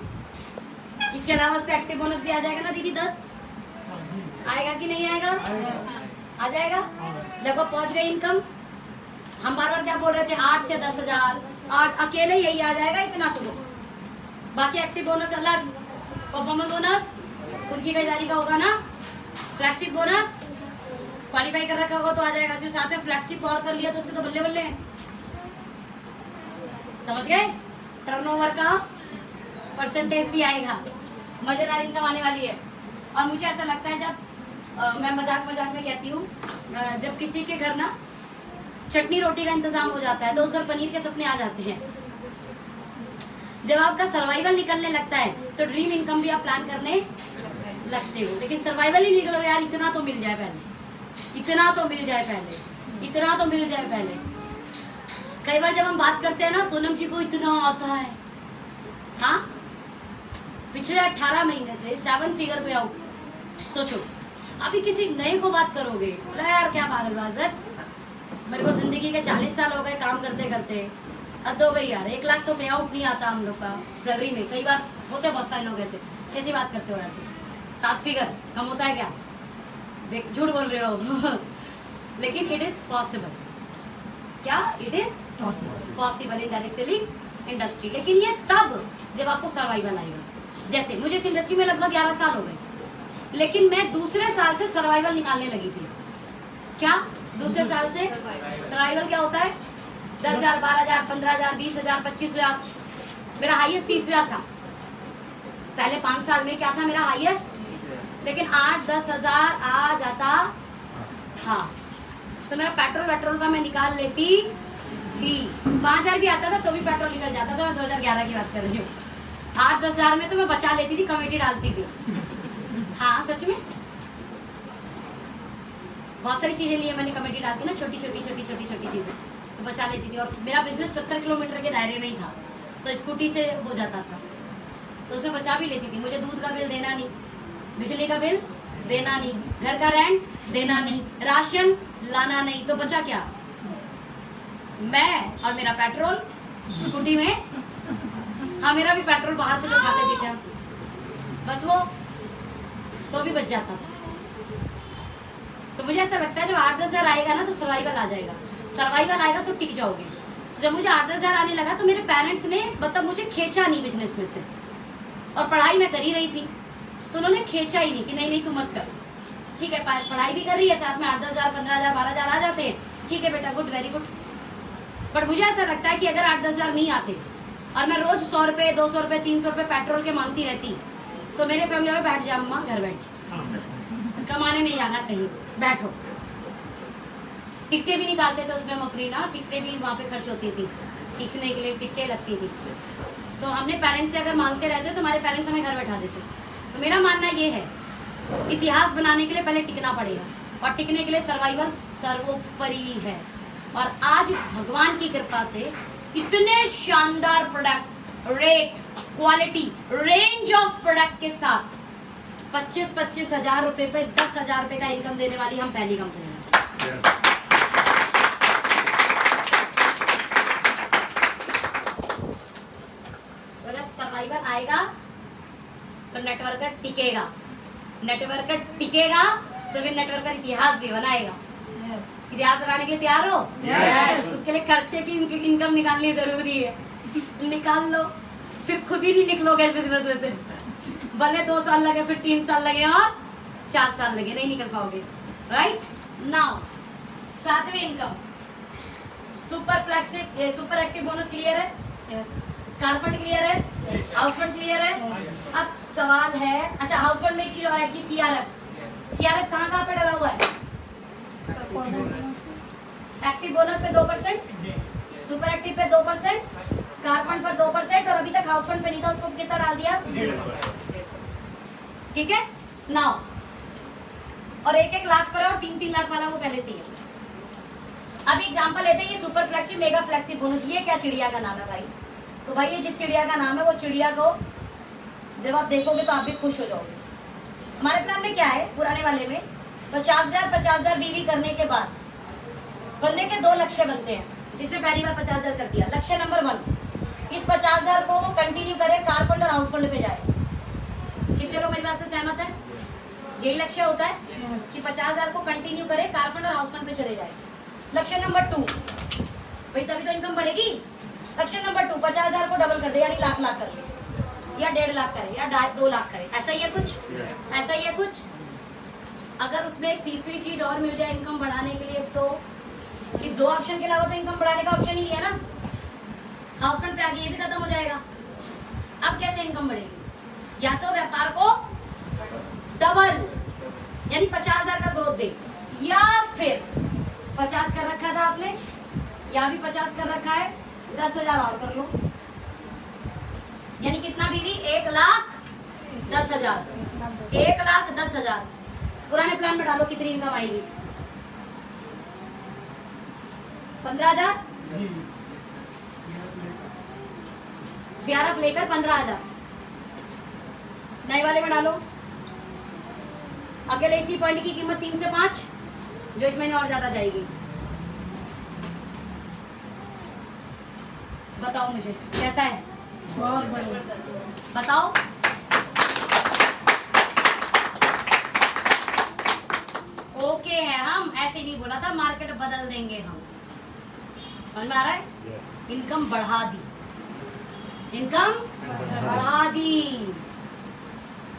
इसके अलावा उस पे एक्टिव बोनस भी आ जाएगा ना दीदी? 10 आएगा कि नहीं आएगा? आ जाएगा। देखो पहुंच गई इनकम। हम बार बार क्या बोल रहे थे? 8 से 10,000। 8 अकेले यही आ जाएगा, इतना तो। बाकी एक्टिव बोनस अलग, परफॉर्मेंस बोनस खुद की खरीदारी का होगा ना, फ्लैगशिप बोनस क्वालिफाई कर रखा होगा तो आ जाएगा। सिर्फ साथ में फ्लैगशिप और कर लिया तो उसके तो बल्ले बल्ले हैं। समझ गए? टर्नओवर का परसेंटेज भी आएगा, मजेदार इनकम आने वाली है। और मुझे ऐसा लगता है जब मैं मजाक में कहती हूँ, जब किसी के घर ना चटनी रोटी का इंतजाम हो जाता है तो उस घर पनीर के सपने आ जाते हैं। जब आपका सर्वाइवल निकलने लगता है तो ड्रीम इनकम भी आप प्लान करने लगते हो। लेकिन सर्वाइवल ही निकल यार, इतना तो मिल जाए पहले, इतना तो मिल जाए पहले, इतना तो मिल जाए पहले। कई बार जब हम बात करते हैं ना, सोनम जी को इतना आता है, हाँ पिछले 18 महीने से 7 फिगर पे आउट। सोचो अभी किसी नए को बात करोगे, बोला यार क्या पागल बात है, मेरे को जिंदगी के 40 साल हो गए काम करते करते, हद हो गई यार। 1 लाख तो पे आउट नहीं आता हम लोग का सैलरी में। कई बार होते बहुत सारे लोग ऐसे, कैसी बात करते हो यार? 7 फिगर कम होता है क्या? झूठ बोल रहे हो। लेकिन इट इज पॉसिबल। क्या? It is possible in direct selling industry. लेकिन ये तब जब आपको सर्वाइवल आएगा। जैसे मुझे इस इंडस्ट्री में लगभग 11 साल हो गए, लेकिन मैं दूसरे साल से सर्वाइवल निकालने लगी थी। क्या दूसरे साल से सर्वाइवल क्या होता है? 10,000, 12,000, 15,000, 20,000, 25,000। मेरा हाईएस्ट 30,000 था पहले 5 साल में। क्या था मेरा हाईएस्ट? लेकिन 8-10 हजार आ जाता था तो मेरा पेट्रोल का मैं निकाल लेती थी। 5,000 भी आता था तो भी पेट्रोल निकल जाता था। मैं 2011 की बात कर रही हूँ। 8-10 हजार में तो मैं बचा लेती थी, कमेटी डालती थी। हाँ सच में बहुत सारी चीजें लिए मैंने, कमेटी डालती ना, छोटी छोटी चीजें तो बचा लेती थी। और मेरा बिजनेस 70 किलोमीटर के दायरे में ही था तो स्कूटी से हो जाता था, तो उसमें बचा भी लेती थी। मुझे दूध का बिल देना नहीं, बिजली का बिल देना नहीं, घर का रेंट देना नहीं, राशन लाना नहीं, तो बचा क्या? मैं और मेरा पेट्रोल स्कूटी में। हाँ मेरा भी पेट्रोल बाहर से जो खाते भी था, बस वो तो भी बच जाता था। तो मुझे ऐसा लगता है जब 8-10 हजार आएगा ना तो सर्वाइवल आ जाएगा। सर्वाइवल आएगा तो टिक जाओगे। तो जब मुझे 8-10 हजार आने लगा तो मेरे पेरेंट्स ने मतलब मुझे खींचा नहीं बिजनेस में से, और पढ़ाई मैं कर ही रही थी तो उन्होंने खींचा ही नहीं कि नहीं नहीं तू मत कर, ठीक है पढ़ाई भी कर रही है साथ में 8-10 हजार 15 हजार 12 हजार आ जाते हैं, ठीक है बेटा गुड वेरी गुड। बट मुझे ऐसा लगता है कि अगर 8-10 हजार नहीं आते और मैं रोज 100 रुपए 200 रुपए 300 रुपए पेट्रोल के मांगती रहती तो मेरे फैमिली में बैठ जा अम्मा घर बैठ जा, कमाने नहीं जाना कहीं, बैठो। टिकटें भी निकालते थे उसमें हम अपनी ना, टिकटें भी वहाँ पे खर्च होती थी, सीखने के लिए टिकटें लगती थी। तो हमने पेरेंट्स से अगर मांगते रहते तो हमारे पेरेंट्स हमें घर बैठा देते। तो मेरा मानना ये है इतिहास बनाने के लिए पहले टिकना पड़ेगा, और टिकने के लिए सर्वाइवल सर्वोपरि है। और आज भगवान की कृपा से इतने शानदार product, rate, quality, range of product के साथ 25-25 हजार रुपए पे 10 हजार रुपए का इनकम देने वाली हम पहली कंपनी है। सर्वाइवल आएगा तो नेटवर्कर टिकेगा, नेटवर्कर टिकेगा तो फिर नेटवर्कर इतिहास भी बनाएगा। इतिहास बनाने के लिए तैयार हो? उसके लिए खर्चे की इनकम निकालनी जरूरी है, निकाल लो, फिर खुद ही नहीं निकलोगे इस बिजनेस में से, भले 2 साल लगे फिर 3 साल लगे और 4 साल लगे, नहीं निकल पाओगे। राइट नाउ 7वीं income super flexible super active bonus clear है? कार फंड क्लियर है? हाउस फंड क्लियर है? अब सवाल है, अच्छा हाउस फंड में एक चीज और है कि सीआरएफ कहाँ कहाँ पे डला हुआ है? एक्टिव बोनस पे 2%, सुपर एक्टिव पे 2%, कार फंड पर 2%, और अभी तक हाउस फंड पे नहीं था, उसको कितना डाल दिया? ठीक है नाउ, और 1-1 लाख पर और 3-3 लाख वाला वो पहले से ही है। अभी एग्जांपल लेते हैं, ये सुपर फ्लैक्सिब मेगा फ्लैक्सिब बोनस, ये क्या चिड़िया का नाम है भाई? तो भाई ये जिस चिड़िया का नाम है वो चिड़िया को जब आप देखोगे तो आप भी खुश हो जाओगे। हमारे प्लान में क्या है, पुराने वाले में 50,000 बीवी करने के बाद बंदे के 2 लक्ष्य बनते हैं। जिसने पहली बार 50,000 कर दिया, लक्ष्य नंबर 1 इस 50,000 को वो कंटिन्यू करे, कार फंड और हाउस फंड पे जाए। कितने लोग मेरी बात से सहमत है? यही लक्ष्य होता है कि 50,000 को कंटिन्यू करे, कार फंड और हाउस फंड पे चले जाए। लक्ष्य नंबर 2 भाई तभी तो इनकम बढ़ेगी। लक्ष्य नंबर 2 50,000 को डबल कर दे, यानी लाख कर ले, या 1.5 लाख करे, या 2 लाख करे, ऐसा ही है कुछ, ऐसा ही है कुछ। अगर उसमें एक तीसरी चीज और मिल जाए इनकम बढ़ाने के लिए, तो इस 2 ऑप्शन के अलावा तो इनकम बढ़ाने का ऑप्शन ही नहीं है ना। हाउस फंड पे आगे ये भी खत्म हो जाएगा। अब कैसे इनकम बढ़ेगी? या तो व्यापार को डबल यानी 50,000 का ग्रोथ दे, या फिर 50 कर रखा था आपने, या भी 50 कर रखा है, 10,000 और कर लो, यानी कितना बीवी? 1,10,000, 1,10,000। पुराने प्लान में डालो कितनी इनकम आएगी? 15,000 सीआरएफ लेकर 15,000। नए वाले में डालो, अकेले इसी पॉइंट की कीमत 3 से 5, जो इस महीने और ज्यादा जाएगी। बताओ मुझे कैसा है? बहुत बढ़िया, बताओ। ओके है, हम ऐसे नहीं बोला था, मार्केट बदल देंगे हम। समझ में आ रहा है? इनकम बढ़ा दी, इनकम बढ़ा दी।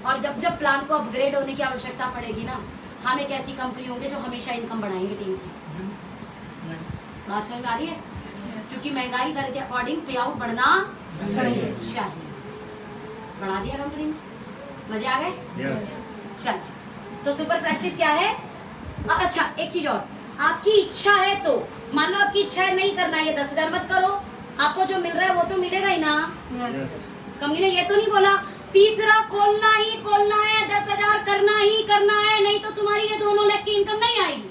और जब जब प्लान को अपग्रेड होने की आवश्यकता पड़ेगी ना, हम एक ऐसी कंपनी होंगे जो हमेशा इनकम बढ़ाएंगे टीम की। बात समझ में आ रही है? क्योंकि महंगाई दर के अकॉर्डिंग पे आउट बढ़ना चाहिए। बढ़ा दिया कंपनी ने, मजे आ गए? चल, तो सुपर फ्लैक्सिब क्या है? अच्छा एक चीज और, आपकी इच्छा है तो, मान लो आपकी इच्छा है नहीं करना, ये 10,000 मत करो, आपको जो मिल रहा है वो तो मिलेगा ही ना। कंपनी ने ये तो नहीं बोला तीसरा खोलना ही खोलना है, 10,000 करना ही करना है, नहीं तो तुम्हारी ये 2 लाख की इनकम नहीं आएगी,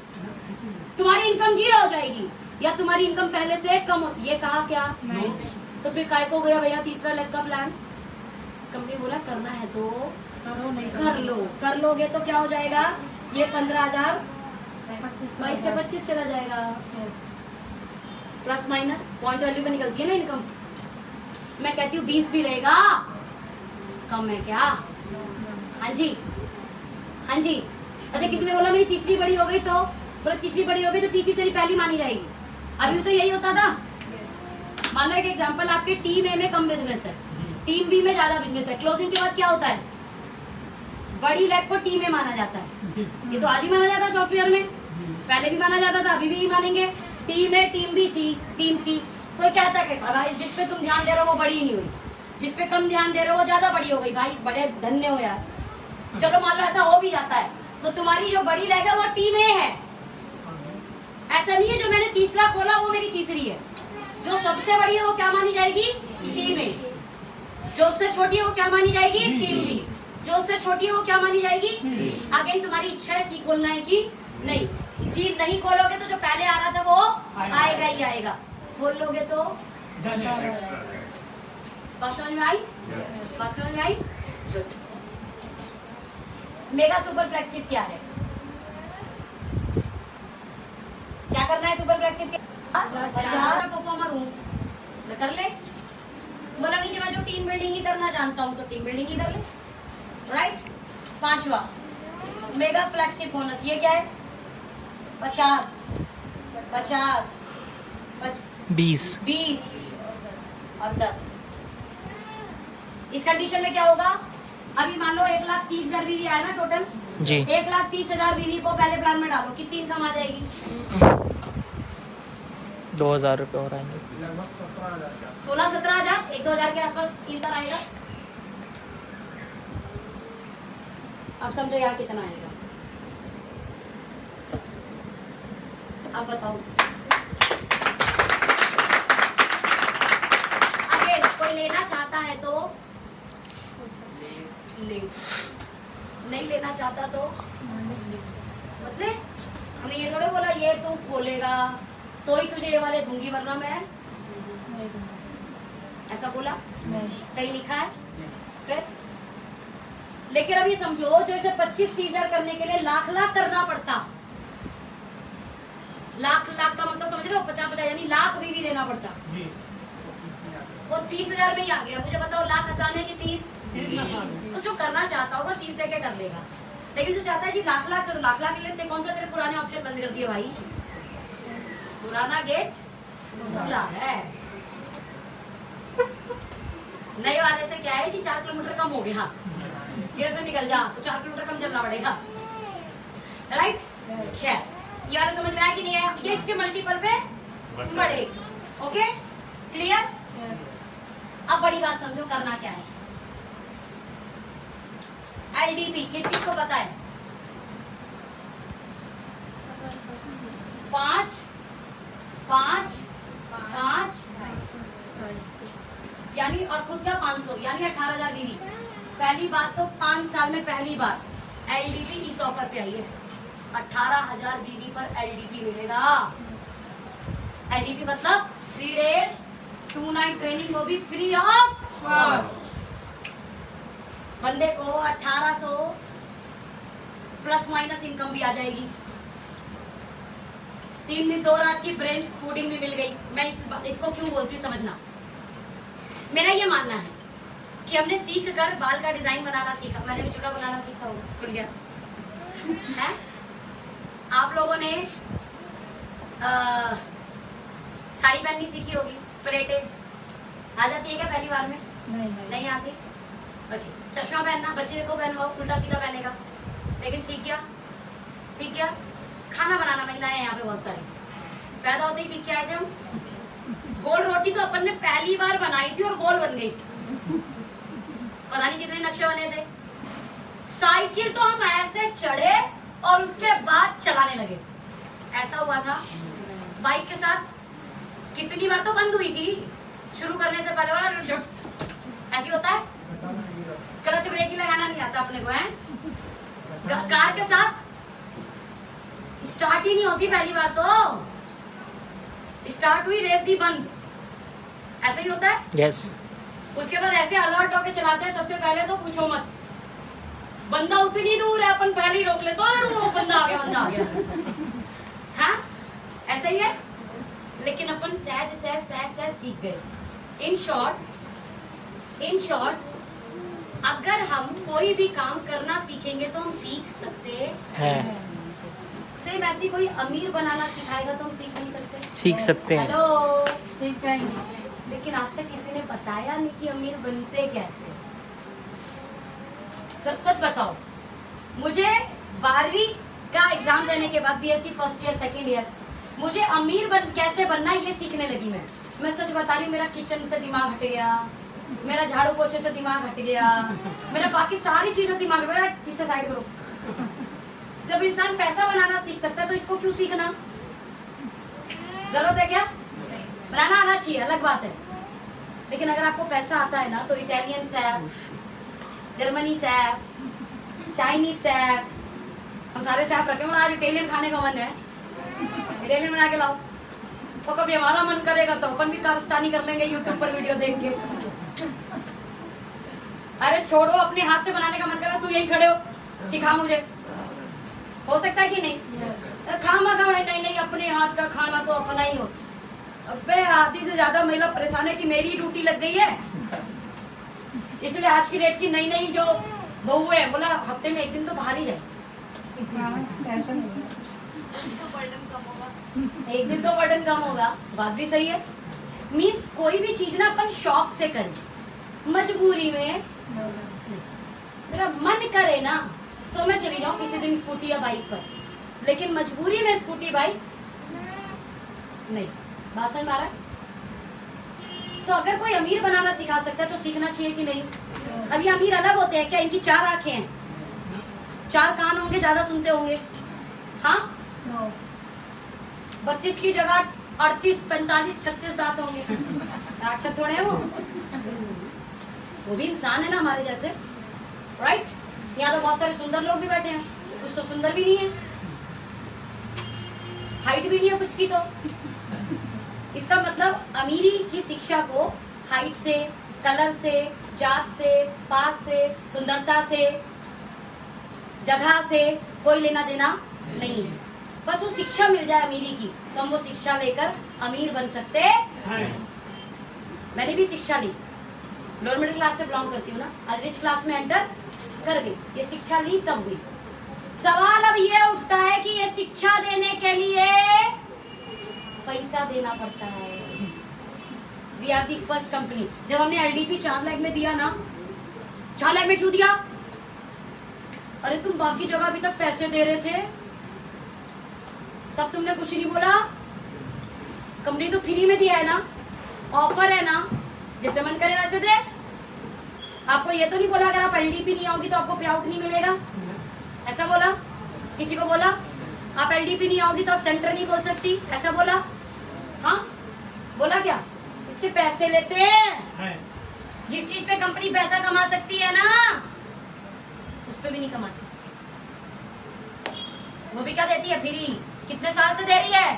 तुम्हारी इनकम 0 हो जाएगी, या तुम्हारी इनकम पहले से कम हो। ये कहा क्या? तो फिर काय को गया भैया तीसरा लेग का प्लान? कंपनी बोला करना है तो करो, नहीं कर लो, कर लोगे तो क्या हो जाएगा? ये 15,000 22 से 25 चला जाएगा, प्लस माइनस पॉइंट वैल्यू में निकलती है ना इनकम। मैं कहती हूँ 20 भी रहेगा, कम है क्या? हाँ जी, हाँ जी। अच्छा किसी ने बोला मेरी तीसरी बड़ी हो गई, तो बोला तीसरी बड़ी हो गई तो तीसरी तेरी पहली मानी जाएगी। अभी तो यही होता था, मान लो एक एग्जांपल, आपके टीम ए में कम बिजनेस है, टीम बी में ज्यादा बिजनेस है, क्लोजिंग के बाद क्या होता है? बड़ी लेग को टीम ए माना जाता है। ये तो आज भी माना जाता है सॉफ्टवेयर में, पहले भी माना जाता था, अभी भी मानेंगे। टीम ए, टीम बी, टीम सी। कोई कहता है भाई जिस पे तुम ध्यान दे रहे हो वो बड़ी नहीं हुई, जिस पे कम ध्यान दे रहे हो वो ज्यादा बड़ी हो गई। भाई बड़े धन्य हो यार। चलो मान लो ऐसा हो भी जाता है, तो तुम्हारी जो बड़ी लेग है वो टीम ए है। ऐसा नहीं है जो मैंने तीसरा खोला वो मेरी तीसरी है। जो सबसे बड़ी है वो क्या मानी जाएगी? Team A. जो उससे छोटी है वो क्या मानी जाएगी? Team B. जो उससे छोटी है वो क्या मानी जाएगी? अगेन तुम्हारी इच्छा है सी खोलना है कि नहीं। सी नहीं खोलोगे तो जो पहले आ रहा था वो आएगा ही आएगा, खोल लोगे तो। बात समझ में आई? बात समझ में आई? गुड। मेगा सुपर फ्लैगशिप क्या है? क्या करना है सुपर फ्लैगशिप के? परफॉर्मर हूँ तो कर ले। बोला नहीं कि मैं जो टीम बिल्डिंग ही करना जानता हूँ तो टीम बिल्डिंग ही कर ले, राइट। 5वां मेगा फ्लैगशिप बोनस, ये क्या है? 50 50 20 और 10। इस कंडीशन में क्या होगा? अभी मान लो 1,30,000 बीवी आया ना टोटल जी। 1,30,000 बीवी को पहले प्लान में डालो, कितनी इनकम आ जाएगी? 2,000 रुपये और आएंगे। 16-17,000, 1-2,000 के आसपास इनकम आएगा। अब समझो यहाँ कितना आएगा, अब बताओ। अगर कोई लेना चाहता है तो ले, नहीं लेना चाहता तो मतलब हमने ये थोड़े बोला ये तू खोलेगा तो ही तुझे ये वाले दूंगी वरना मैं, ऐसा बोला कहीं लिखा है? फिर लेकिन अब ये समझो जो इसे 25-30,000 करने के लिए लाख करना पड़ता, लाख का मतलब समझ रहे हो? 50 यानी लाख भी देना पड़ता, वो 30,000 में ही आ गया। मुझे बताओ लाख आसान है कि 30? तो जो करना चाहता होगा 30 देके कर लेगा, लेकिन जो चाहता है जी लाख तो लाख के लिए कौन सा तेरे पुराने ऑप्शन बंद कर दिए भाई? पुराना गेट खुला है। नए वाले से क्या है कि 4 किलोमीटर कम हो गया, गेट से निकल जा तो 4 किलोमीटर कम चलना पड़ेगा, राइट। खैर ये वाला समझ में आया कि नहीं आया? ये इसके मल्टीपल पे बढ़े। Okay clear? अब बड़ी बात समझो, करना क्या है? एलडीपी किसी को पता है? 5 यानी और खुद का 500 यानी 18,000 बीवी। पहली बात तो 5 साल में पहली बार एलडीपी इस ऑफर पे आई है। 18,000 बीवी पर एलडीपी मिलेगा। एलडीपी मतलब 3 days 2 night ट्रेनिंग वो भी फ्री ऑफ कॉस्ट। बंदे को 1800 प्लस माइनस इनकम भी आ जाएगी। 3 दिन 2 रात की ब्रेन फूडिंग भी मिल गई। मैं इसको क्यों बोलती हूँ समझना। मेरा ये मानना है कि हमने सीख कर बाल का डिजाइन बनाना सीखा। मैंने भी चूड़ा बनाना सीखा होगा, खुल गया है। आप लोगों ने साड़ी पहननी सीखी होगी, प्लेटें आ जाती है क्या पहली बार में? नहीं आती। ओके, चश्मा पहनना बच्चे को पहनवाओ, उल्टा सीधा पहनेगा, लेकिन सीख गया। खाना बनाना महिलाएं यहाँ पे बहुत सारी पैदा होते ही सीख के आए थे हम। गोल रोटी तो अपन ने पहली बार बनाई थी और गोल बन गई। पता नहीं कितने नक्शे बने थे। साइकिल तो हम ऐसे चढ़े और उसके बाद चलाने लगे। ऐसा हुआ था बाइक के साथ। कितनी बार तो बंद हुई थी शुरू करने से पहले वाला। ऐसी होता है, क्लच ब्रेक ही लगाना नहीं आता अपने को है। कार के साथ स्टार्ट ही नहीं होती पहली बार तो। स्टार्ट हुई रेस दी बंद, ऐसा ही होता है। यस। उसके बाद ऐसे अलर्ट होके चलाते हैं सबसे पहले तो पूछो मत। बंदा उतनी दूर है अपन पहले ही रोक ले तो बंदा आ गया हाँ ऐसा ही है। लेकिन अपन सहज सीख गए। इन शॉर्ट अगर हम कोई भी काम करना सीखेंगे तो हम सीख सकते हैं। सेम ऐसी कोई अमीर बनाना सिखाएगा तो हम सीख नहीं सकते? सीख सकते हैं। हेलो, सीख जाएंगे। लेकिन आज तक किसी ने बताया नहीं कि अमीर बनते कैसे। सच सच बताओ, मुझे 12वीं का एग्जाम देने के बाद BSc first year second year मुझे अमीर कैसे बनना ये सीखने लगी। मैं सच बता रही हूँ, मेरा किचन से दिमाग हट गया, मेरा झाड़ू पोछे से दिमाग हट गया, मेरा बाकी सारी चीजों दिमाग मेरा पीछे साइड करो। जब इंसान पैसा बनाना सीख सकता है तो इसको क्यों सीखना? जरूरत है क्या? बनाना आना चाहिए, अलग बात है। लेकिन अगर आपको पैसा आता है ना तो Italian chef, Germany chef, Chinese chef, हम सारे शेफ रखे हैं। आज इटालियन खाने का मन है, इटालियन बना के लाओ। तो कभी हमारा मन करेगा तो अपन भी कारस्तानी कर लेंगे यूट्यूब पर वीडियो देख के। अरे छोड़ो, अपने हाथ से बनाने का मन कर रहा, तू यही खड़े हो, सिखा मुझे। हो सकता है कि नहीं? खामा का नहीं, अपने हाथ का खाना तो अपना ही हो। अबे आधी से ज्यादा महिला परेशान है कि मेरी ड्यूटी लग गई है, इसलिए आज की डेट की नई नई जो बहू है बोला हफ्ते में एक दिन तो बाहर ही जाए, एक दिन तो बर्डन कम होगा। बात भी सही है। मीन्स कोई भी चीज ना अपन शौक से करें, मजबूरी में मेरा मन करे ना तो मैं चली जाऊं किसी दिन स्कूटी या बाइक पर, लेकिन मजबूरी में स्कूटी बाइक नहीं। बात समझ में आ रहा है? तो अगर कोई अमीर बनाना सिखा सकता है तो सीखना चाहिए कि नहीं? अब ये अमीर अलग होते हैं क्या? इनकी 4 आंखें हैं, 4 कान होंगे, ज्यादा सुनते होंगे। हाँ, 32 की जगह 38, 45, 36 दांत होंगे। राक्षस थोड़े हैं वो भी इंसान है ना हमारे जैसे, राइट? यहाँ तो बहुत सारे सुंदर लोग भी बैठे हैं, कुछ तो सुंदर भी नहीं है, हाइट भी नहीं है कुछ की। तो इसका मतलब अमीरी की शिक्षा को हाइट से, कलर से, जात से, पास से, सुंदरता से, जगह से कोई लेना देना नहीं है। बस वो शिक्षा मिल जाए अमीरी की तो हम वो शिक्षा लेकर अमीर बन सकते हैं। मैंने भी शिक्षा ली, लोअर मिडिल क्लास से बिलोंग करती हूँ ना, आज रिच क्लास में एंटर कर गई, ये शिक्षा ली तब हुई। सवाल अब ये उठता है कि ये शिक्षा देने के लिए पैसा देना पड़ता है। We are the first company. जब हमने एलडीपी 4 लाख में दिया ना, 4 लाख में क्यों दिया? अरे तुम बाकी जगह भी तक पैसे दे रहे थे, तब तुमने कुछ नहीं बोला। कंपनी तो फ्री में दिया है ना, ऑफर है ना, जैसे मन करे वैसे दे। आपको ये तो नहीं बोला अगर आप एलडीपी नहीं आओगी तो आपको पे आउट नहीं मिलेगा, ऐसा बोला? किसी को बोला आप एलडीपी नहीं आओगी तो आप सेंटर नहीं खोल सकती, ऐसा बोला? हाँ बोला क्या? इसके पैसे लेते हैं। जिस चीज पे कंपनी पैसा कमा सकती है ना उस पे भी नहीं कमाती। वो भी क्या देती है? फ्री। कितने साल से दे रही है?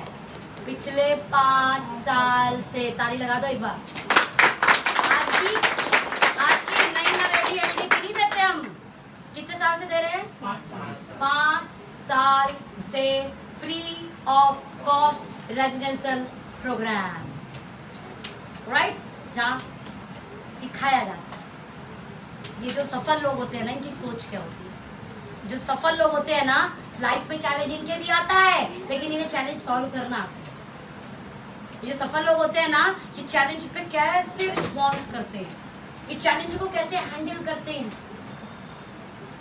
पिछले 5 साल से। ताली लगा दो एक बार। आज की नई नवेली एलडीपी नहीं देते हम। कितने साल से दे रहे हैं? 5 साल से free of cost residential programme, right? जहाँ सिखाया जाता है। ये जो सफल लोग होते हैं ना, इनकी सोच क्या होती है? जो सफल लोग होते हैं ना, लाइफ में चैलेंज इनके भी आता है लेकिन इन्हें चैलेंज सॉल्व करना आता है। ये जो सफल लोग होते हैं ना, ये चैलेंज पे कैसे रिस्पॉन्स करते हैं, ये चैलेंज को कैसे हैंडल करते हैं,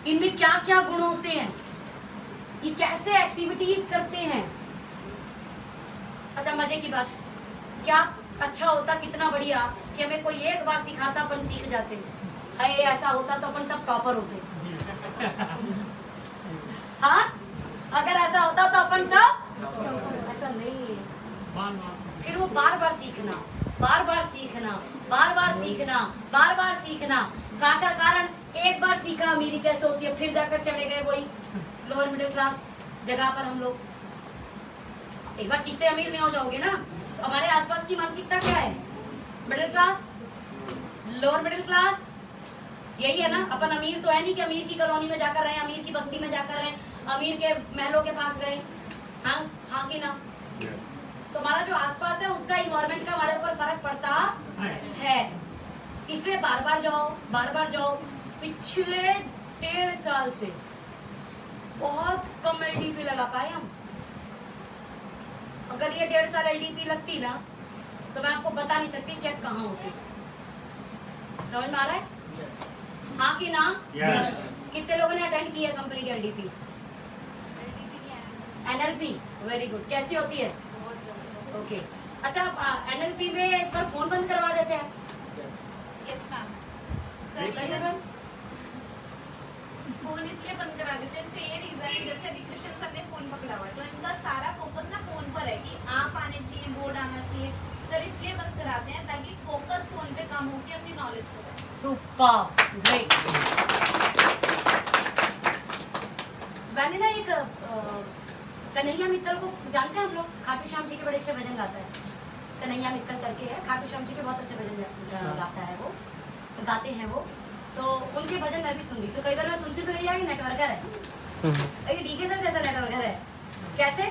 इनमें क्या क्या गुण होते हैं, ये कैसे एक्टिविटीज करते हैं। अच्छा मजे की बात, क्या अच्छा होता, कितना बढ़िया कि हमें कोई एक बार सिखाता, अपन सीख जाते। है ऐसा होता तो अपन सब टॉपर होते। हाँ, अगर ऐसा होता तो अपन सब, ऐसा नहीं है। फिर वो बार बार सीखना, बार बार सीखना, बार बार सीखना, बार बार सीखना का कारण एक बार सीखा अमीरी कैसे होती है, फिर जाकर चले गए वही लोअर मिडिल क्लास जगह पर। हम लोग एक बार सीखते अमीर नहीं हो जाओगे ना। तो हमारे आसपास की मानसिकता क्या है? Middle class, lower middle class, यही है ना। अपन अमीर तो है नहीं कि अमीर की कॉलोनी में जाकर रहे, अमीर की बस्ती में जाकर रहे, अमीर के महलों के पास रहे। हाँ हाँ कि ना? तो हमारा जो आसपास है उसका इन्वायरमेंट का हमारे ऊपर फर्क पड़ता है। इसलिए बार बार जाओ, बार बार जाओ। पिछले 1.5 साल से बहुत कम एलडीपी लगा पाए हम। अगर ये 1.5 साल एलडीपी लगती ना तो मैं आपको बता नहीं सकती चेक कहाँ होती है। समझ में आ रहा है? हाँ कि ना? कितने लोगों ने अटेंड किया कंपनी के एलडीपी? NLP very good. कैसी होती है? ओके अच्छा, एनएलपी में सर फोन बंद करवा देते हैं? Yes ma'am. फोन इसलिए बंद करा देते हैं, इसका ये रीजन है, जैसे अभी कृष्ण सर ने फोन पकड़ा हुआ है तो इनका सारा फोकस ना फोन पर है कि आप आने चाहिए, बोर्ड आना चाहिए। सर इसलिए बंद कराते हैं ताकि फोकस फोन पे कम हो के अपनी नॉलेज को बढ़ाए। Super great. मैंने ना एक कन्हैया मित्तल को जानते हैं आप लोग? खाटू श्याम जी के बड़े अच्छे भजन गाता है, कन्हैया मित्तल करके है। खाटू श्याम जी के बहुत अच्छे भजन गाता है वो, गाते हैं वो। तो उनके भजन मैं भी सुन रही, तो कई बार मैं सुनती तो यार ये नेटवर्कर है, ये डीके सर जैसा नेटवर्कर है। कैसे?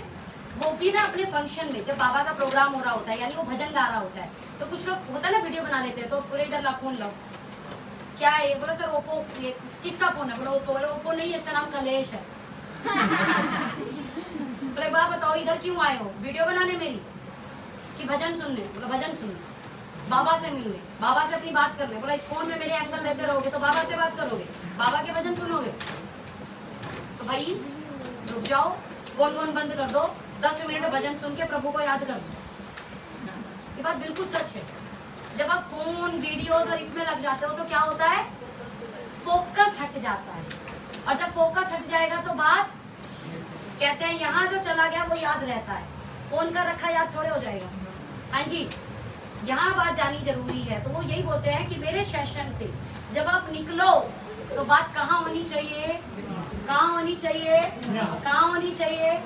वो भी ना अपने फंक्शन में जब बाबा का प्रोग्राम हो रहा होता है, यानी वो भजन गा रहा होता है, तो कुछ लोग होता है ना वीडियो बना लेते हैं, तो पूरे इधर ला फोन लो, क्या है? बोलो सर ओप्पो, ये किसका फोन है? बोलो ओप्पो। बोलो ओप्पो नहीं है, इसका नाम कलेश है। बोले एक बात बताओ, इधर क्यों आए हो? वीडियो बनाने मेरी कि भजन सुनने? बोला भजन सुनने, बाबा से मिलने, बाबा से अपनी बात करने। बोला इस फोन में मेरे एंगल लेते रहोगे तो बाबा से बात करोगे, बाबा के भजन सुनोगे? तो भाई रुक जाओ, फोन वोन बंद कर दो, 10 मिनट भजन सुन के प्रभु को याद कर दो। ये बात बिल्कुल सच है। जब आप फोन वीडियोस और इसमें लग जाते हो तो क्या होता है? फोकस हट जाता है, और जब फोकस हट जाएगा तो बात कहते हैं यहाँ जो चला गया वो याद रहता है, फोन का रखा याद थोड़े हो जाएगा। हाँ जी, यहाँ बात जानी जरूरी है। तो वो यही बोलते हैं कि मेरे सेशन से जब आप निकलो तो बात कहाँ होनी चाहिए? कहाँ होनी चाहिए? कहाँ होनी चाहिए?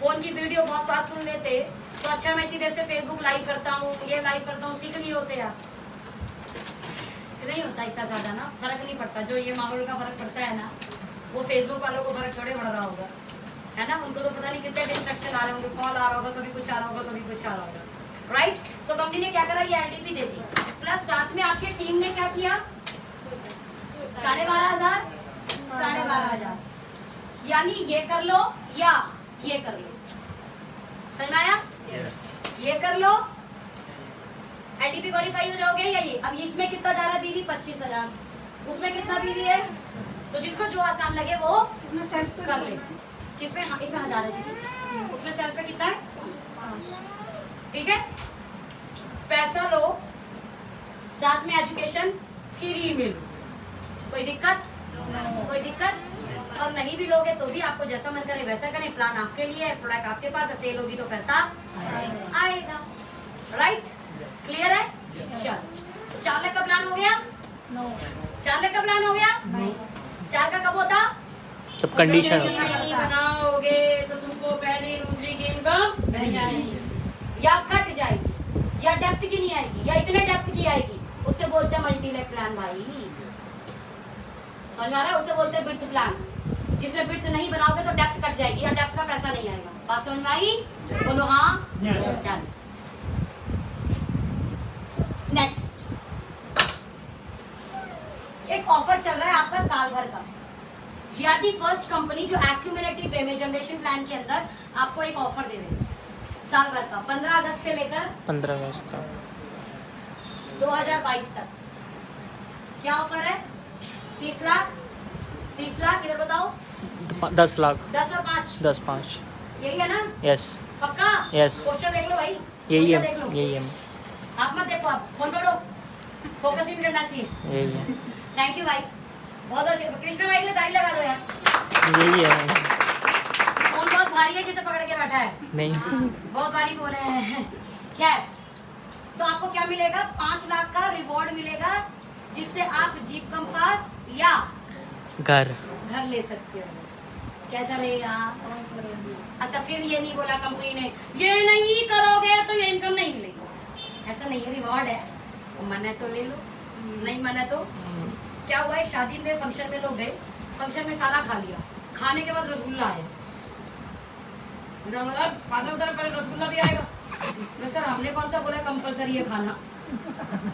फोन की वीडियो बहुत बार सुन लेते तो अच्छा मैं इतनी देर से फेसबुक लाइव करता हूँ, ये लाइव करता हूँ, सीख नहीं होते यार? नहीं होता इतना ज्यादा ना, फर्क नहीं पड़ता। जो ये माहौल का फर्क पड़ता है ना, वो फेसबुक वालों को फर्क थोड़े पड़ रहा होगा, है ना? उनको तो पता नहीं कितने डिस्ट्रक्शन आ रहे होंगे, कॉल आ रहा होगा, कभी कुछ आ रहा होगा, कभी कुछ आ रहा होगा, राइट? तो कंपनी ने क्या करा, ये एलडीपी देती, प्लस साथ में आपके टीम ने क्या किया? 12,500 12,500, यानी ये कर लो या ये कर लो। समझ में आया? ये कर लो, एलडीपी क्वालिफाई हो जाओगे या ये। अब इसमें कितना जा रहा है बीवी? 25,000। उसमें कितना बीवी है? तो जिसको जो आसान लगे वो कर ले। किसमें? हाँ, इसमें 1000 है दीदी, उसमें सेल्फ पे कितना है? ठीक है, पैसा लो, साथ में एजुकेशन फ्री मिलो, कोई दिक्कत? कोई दिक्कत? और नहीं भी लोगे तो भी आपको जैसा मन करे वैसा करें, प्लान आपके लिए है, प्रोडक्ट आपके पास है, सेल होगी तो पैसा आएगा, राइट? क्लियर है? चल, तो 4 लाख का प्लान हो गया? 4 लाख का प्लान हो गया? 4 का कब होता? जब कंडीशन नहीं बनाओगे तो तुमको पहली दूसरी की इनकम नहीं आएगी, या कट जाएगी, या डेप्थ की नहीं आएगी, या इतने डेप्थ की आएगी। उससे बोलते हैं मल्टी लेग प्लान भाई, समझ आ रहा है? उसे बोलते हैं बिर्थ प्लान, जिसमें बिर्थ नहीं बनाओगे तो डेप्थ कट जाएगी, या डेप्थ का पैसा नहीं आएगा। बात समझ में आई? बोलो हाँ। नेक्स्ट, एक ऑफर चल रहा है आपका साल भर का। जीआरडी फर्स्ट कंपनी जो एक्यूमुलेटिव पेमेंट जनरेशन प्लान के अंदर आपको एक ऑफर दे रहे हैं साल भर का, 15 अगस्त से लेकर 15 अगस्त तक 2022 तक। क्या ऑफर है? 30 लाख, 30 लाख, इधर बताओ। 10 लाख, 10 और 5, 10-5, यही है ना? यस पक्का? यस, पोस्टर देख लो भाई, यही पोस्टर है, देख लो। यही है, आप मत देखो, आप फोन पकड़ो, फोकस ही करना चाहिए। यही है, थैंक यू भाई, बहुत अच्छे। कृष्णा भाई ने ताली लगा दो यार, यही है। फोन बहुत भारी है जिसे पकड़ के बैठा है, नहीं, बहुत भारी फोन है। क्या है? तो आपको क्या मिलेगा? 5 लाख का रिवॉर्ड मिलेगा, जिससे आप जीप कंपास या घर ले सकते हो। कैसा रहेगा? अच्छा, फिर ये नहीं बोला कंपनी ने ये नहीं करोगे तो ये इनकम नहीं मिलेगी, ऐसा नहीं है, रिवॉर्ड है, मने तो ले लो, नहीं मने तो। क्या हुआ है, शादी में फंक्शन में लोग गए, फंक्शन में सारा खा लिया, खाने के बाद रसगुल्ला है, पहले रसगुल्ला भी आएगा। तो सर हमने कौन सा बोला कंपलसरी है खाना?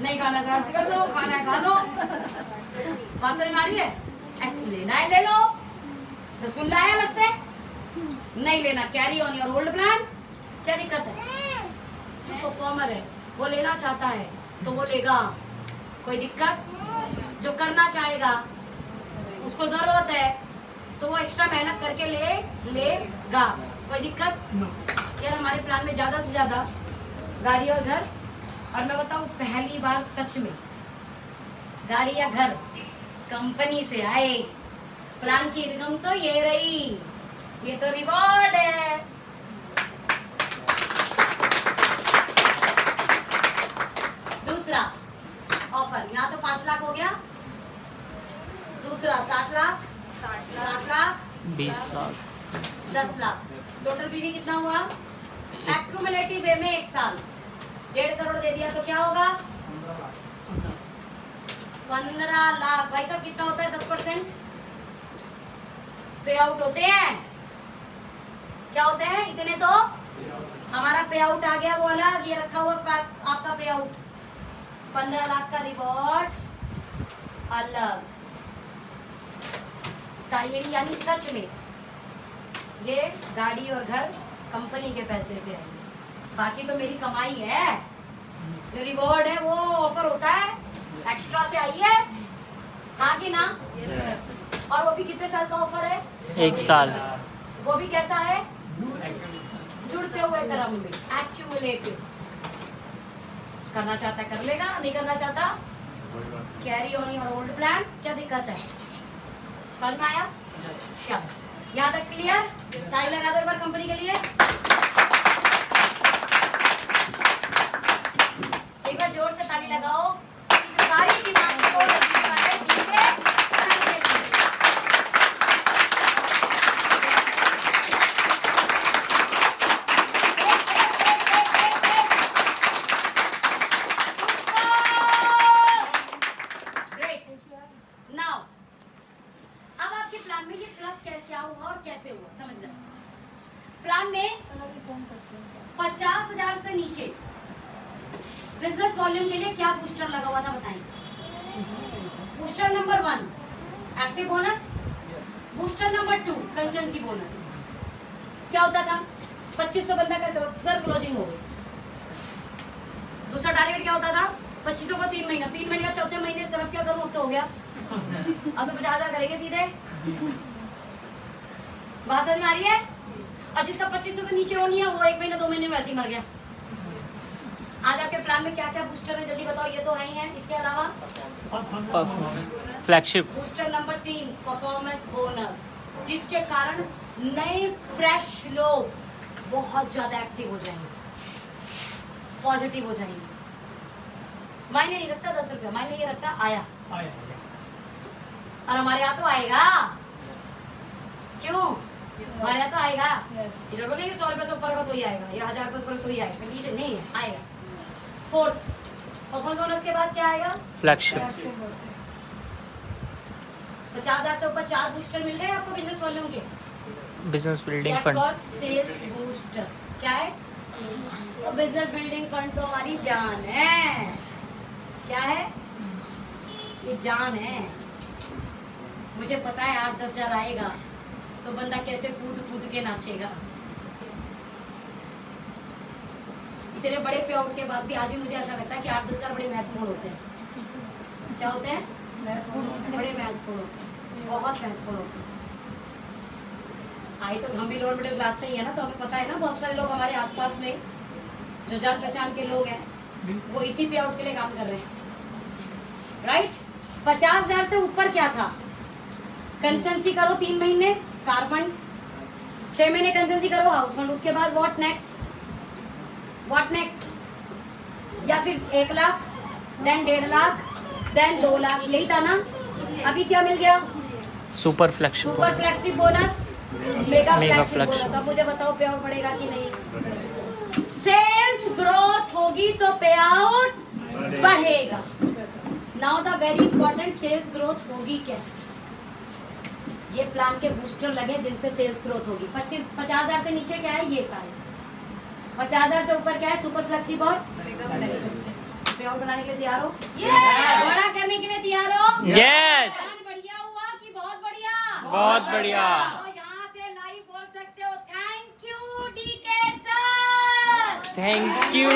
नहीं खाना सर, कर दो, खाना है खा लो। बात समझ में आ रही है? ऐसे लेना है ले लो, रसगुल्ला है अलग से, नहीं लेना carry on your old plan, क्या दिक्कत है? परफॉर्मर है, वो लेना चाहता है तो वो लेगा, कोई दिक्कत? जो करना चाहेगा, उसको जरूरत है तो वो एक्स्ट्रा मेहनत करके लेगा, कोई दिक्कत? यार हमारे प्लान में ज्यादा से ज्यादा गाड़ी और घर, और मैं बताऊं पहली बार सच में गाड़ी या घर कंपनी से आए, प्लान की इनकम तो ये रही, ये तो रिवॉर्ड है। दूसरा ऑफर, यहाँ तो 5 लाख हो गया, दूसरा 60 लाख, 60 लाख, 20 लाख, 10 लाख, टोटल पीवी कितना हुआ? एक्यूमुलेटिव वे में 1 साल 1.5 करोड़ दे दिया तो क्या होगा? 15 लाख। भाई साहब कितना होता है? 10% पे आउट होते हैं, क्या होते हैं? इतने तो हमारा पे आउट आ गया, वो अलग, ये रखा हुआ आपका पे आउट। 15 लाख का रिवॉर्ड अलग। यानी सच में ये गाड़ी और घर कंपनी के पैसे से है, बाकी तो मेरी कमाई है। जो रिवॉर्ड है वो ऑफर होता है, एक्स्ट्रा से आई है, हाँ कि ना? और वो भी कितने साल का ऑफर है? 1 साल। वो भी कैसा है? जुड़ते हुए क्रम में, एक्यूमुलेटिव। करना चाहता है कर लेगा, नहीं करना चाहता carry on your old plan. क्या दिक्कत है? समझ में आया? क्या यहाँ तक क्लियर? ताली लगा दो एक बार कंपनी के लिए। एक बार जोर से ताली लगाओ, इस सारी दिमाग को क्या हुआ और कैसे हुआ समझना। प्लान में 50,000 से नीचे बिजनेस वॉल्यूम के लिए क्या बूस्टर लगा हुआ था बताएं? Booster number 1 active bonus, booster number 2 consultancy bonus. क्या होता था? 2500 बंदा कर सर क्लोजिंग हो गई। दूसरा टारगेट क्या होता था? 2500 को 3 महीना, 3 महीने का चौथे महीने सब क्या करूँ, अब तो हो गया, अब तो 50,000 करेंगे सीधे। बात समझ में आ रही है? और जिसका 2500 से नीचे होनी है वो 1 महीने 2 महीने में ऐसे ही मर गया। आज आपके प्लान में क्या क्या बूस्टर है जल्दी बताओ? ये तो है ही है, इसके अलावा flagship booster number 3 performance bonus, जिसके कारण नए फ्रेश लोग बहुत ज्यादा एक्टिव हो जाएंगे, पॉजिटिव हो जाएंगे। मायने नहीं रखता 10 रुपया, मायने ये रखता आया, और हमारे यहाँ तो आएगा। क्यों? हमारे यहाँ तो आएगा। इधर बोलेंगे 100 रुपये से ऊपर का तो ही आएगा, या 1000 रुपये ऊपर तो ही आएगा, कंडीशन नहीं है, आएगा। 4th परफॉर्मेंस बोनस के बाद क्या आएगा? फ्लैगशिप। 50,000 से ऊपर 4 बूस्टर मिल गए आपको बिजनेस वॉल्यूम के। Business building fund. Sales booster क्या है? तो बिजनेस बिल्डिंग फंड तो हमारी जान है। क्या है? ये जान है। मुझे पता है 8-10 हजार आएगा तो बंदा कैसे कूद कूद के नाचेगा। इतने बड़े पे आउट के बाद भी आज भी मुझे ऐसा लगता है कि 8-10 हजार बड़े महत्वपूर्ण होते हैं। क्या होते हैं? बड़े महत्वपूर्ण होते हैं, बहुत महत्वपूर्ण होते हैं। आई तो हम भी लोअर मिडिल क्लास से ही है ना, तो हमें पता है ना, बहुत सारे लोग हमारे आसपास में जो जान पहचान के लोग हैं वो इसी पे आउट के लिए काम कर रहे हैं, राइट? 50,000 से ऊपर क्या था? कंसेंसी करो 3 महीने कार फंड, 6 महीने कंसेंसी करो हाउस फंड, उसके बाद व्हाट नेक्स्ट? What next? या फिर 1 लाख, देन 1.5 लाख, देन 2 लाख, यही था ना? अभी क्या मिल गया? Super flagship. Super flexi bonus, mega flexi flexi. Bonus. अब मुझे बताओ पे आउट बढ़ेगा कि नहीं? सेल्स ग्रोथ होगी तो पे आउट बढ़ेगा। Now the very important, sales growth होगी कैसे? ये प्लान के बूस्टर लगे जिनसे सेल्स ग्रोथ होगी। 50,000 से नीचे क्या है? ये सारे। 50,000 से ऊपर क्या है? Super flexible. पे आउट बनाने के लिए तैयार हो? बड़ा करने के लिए तैयार हो? यस। बढ़िया हुआ कि बहुत बढ़िया? बहुत बढ़िया। तो यहाँ से लाइव बोल सकते हो thank you DK sir. Thank you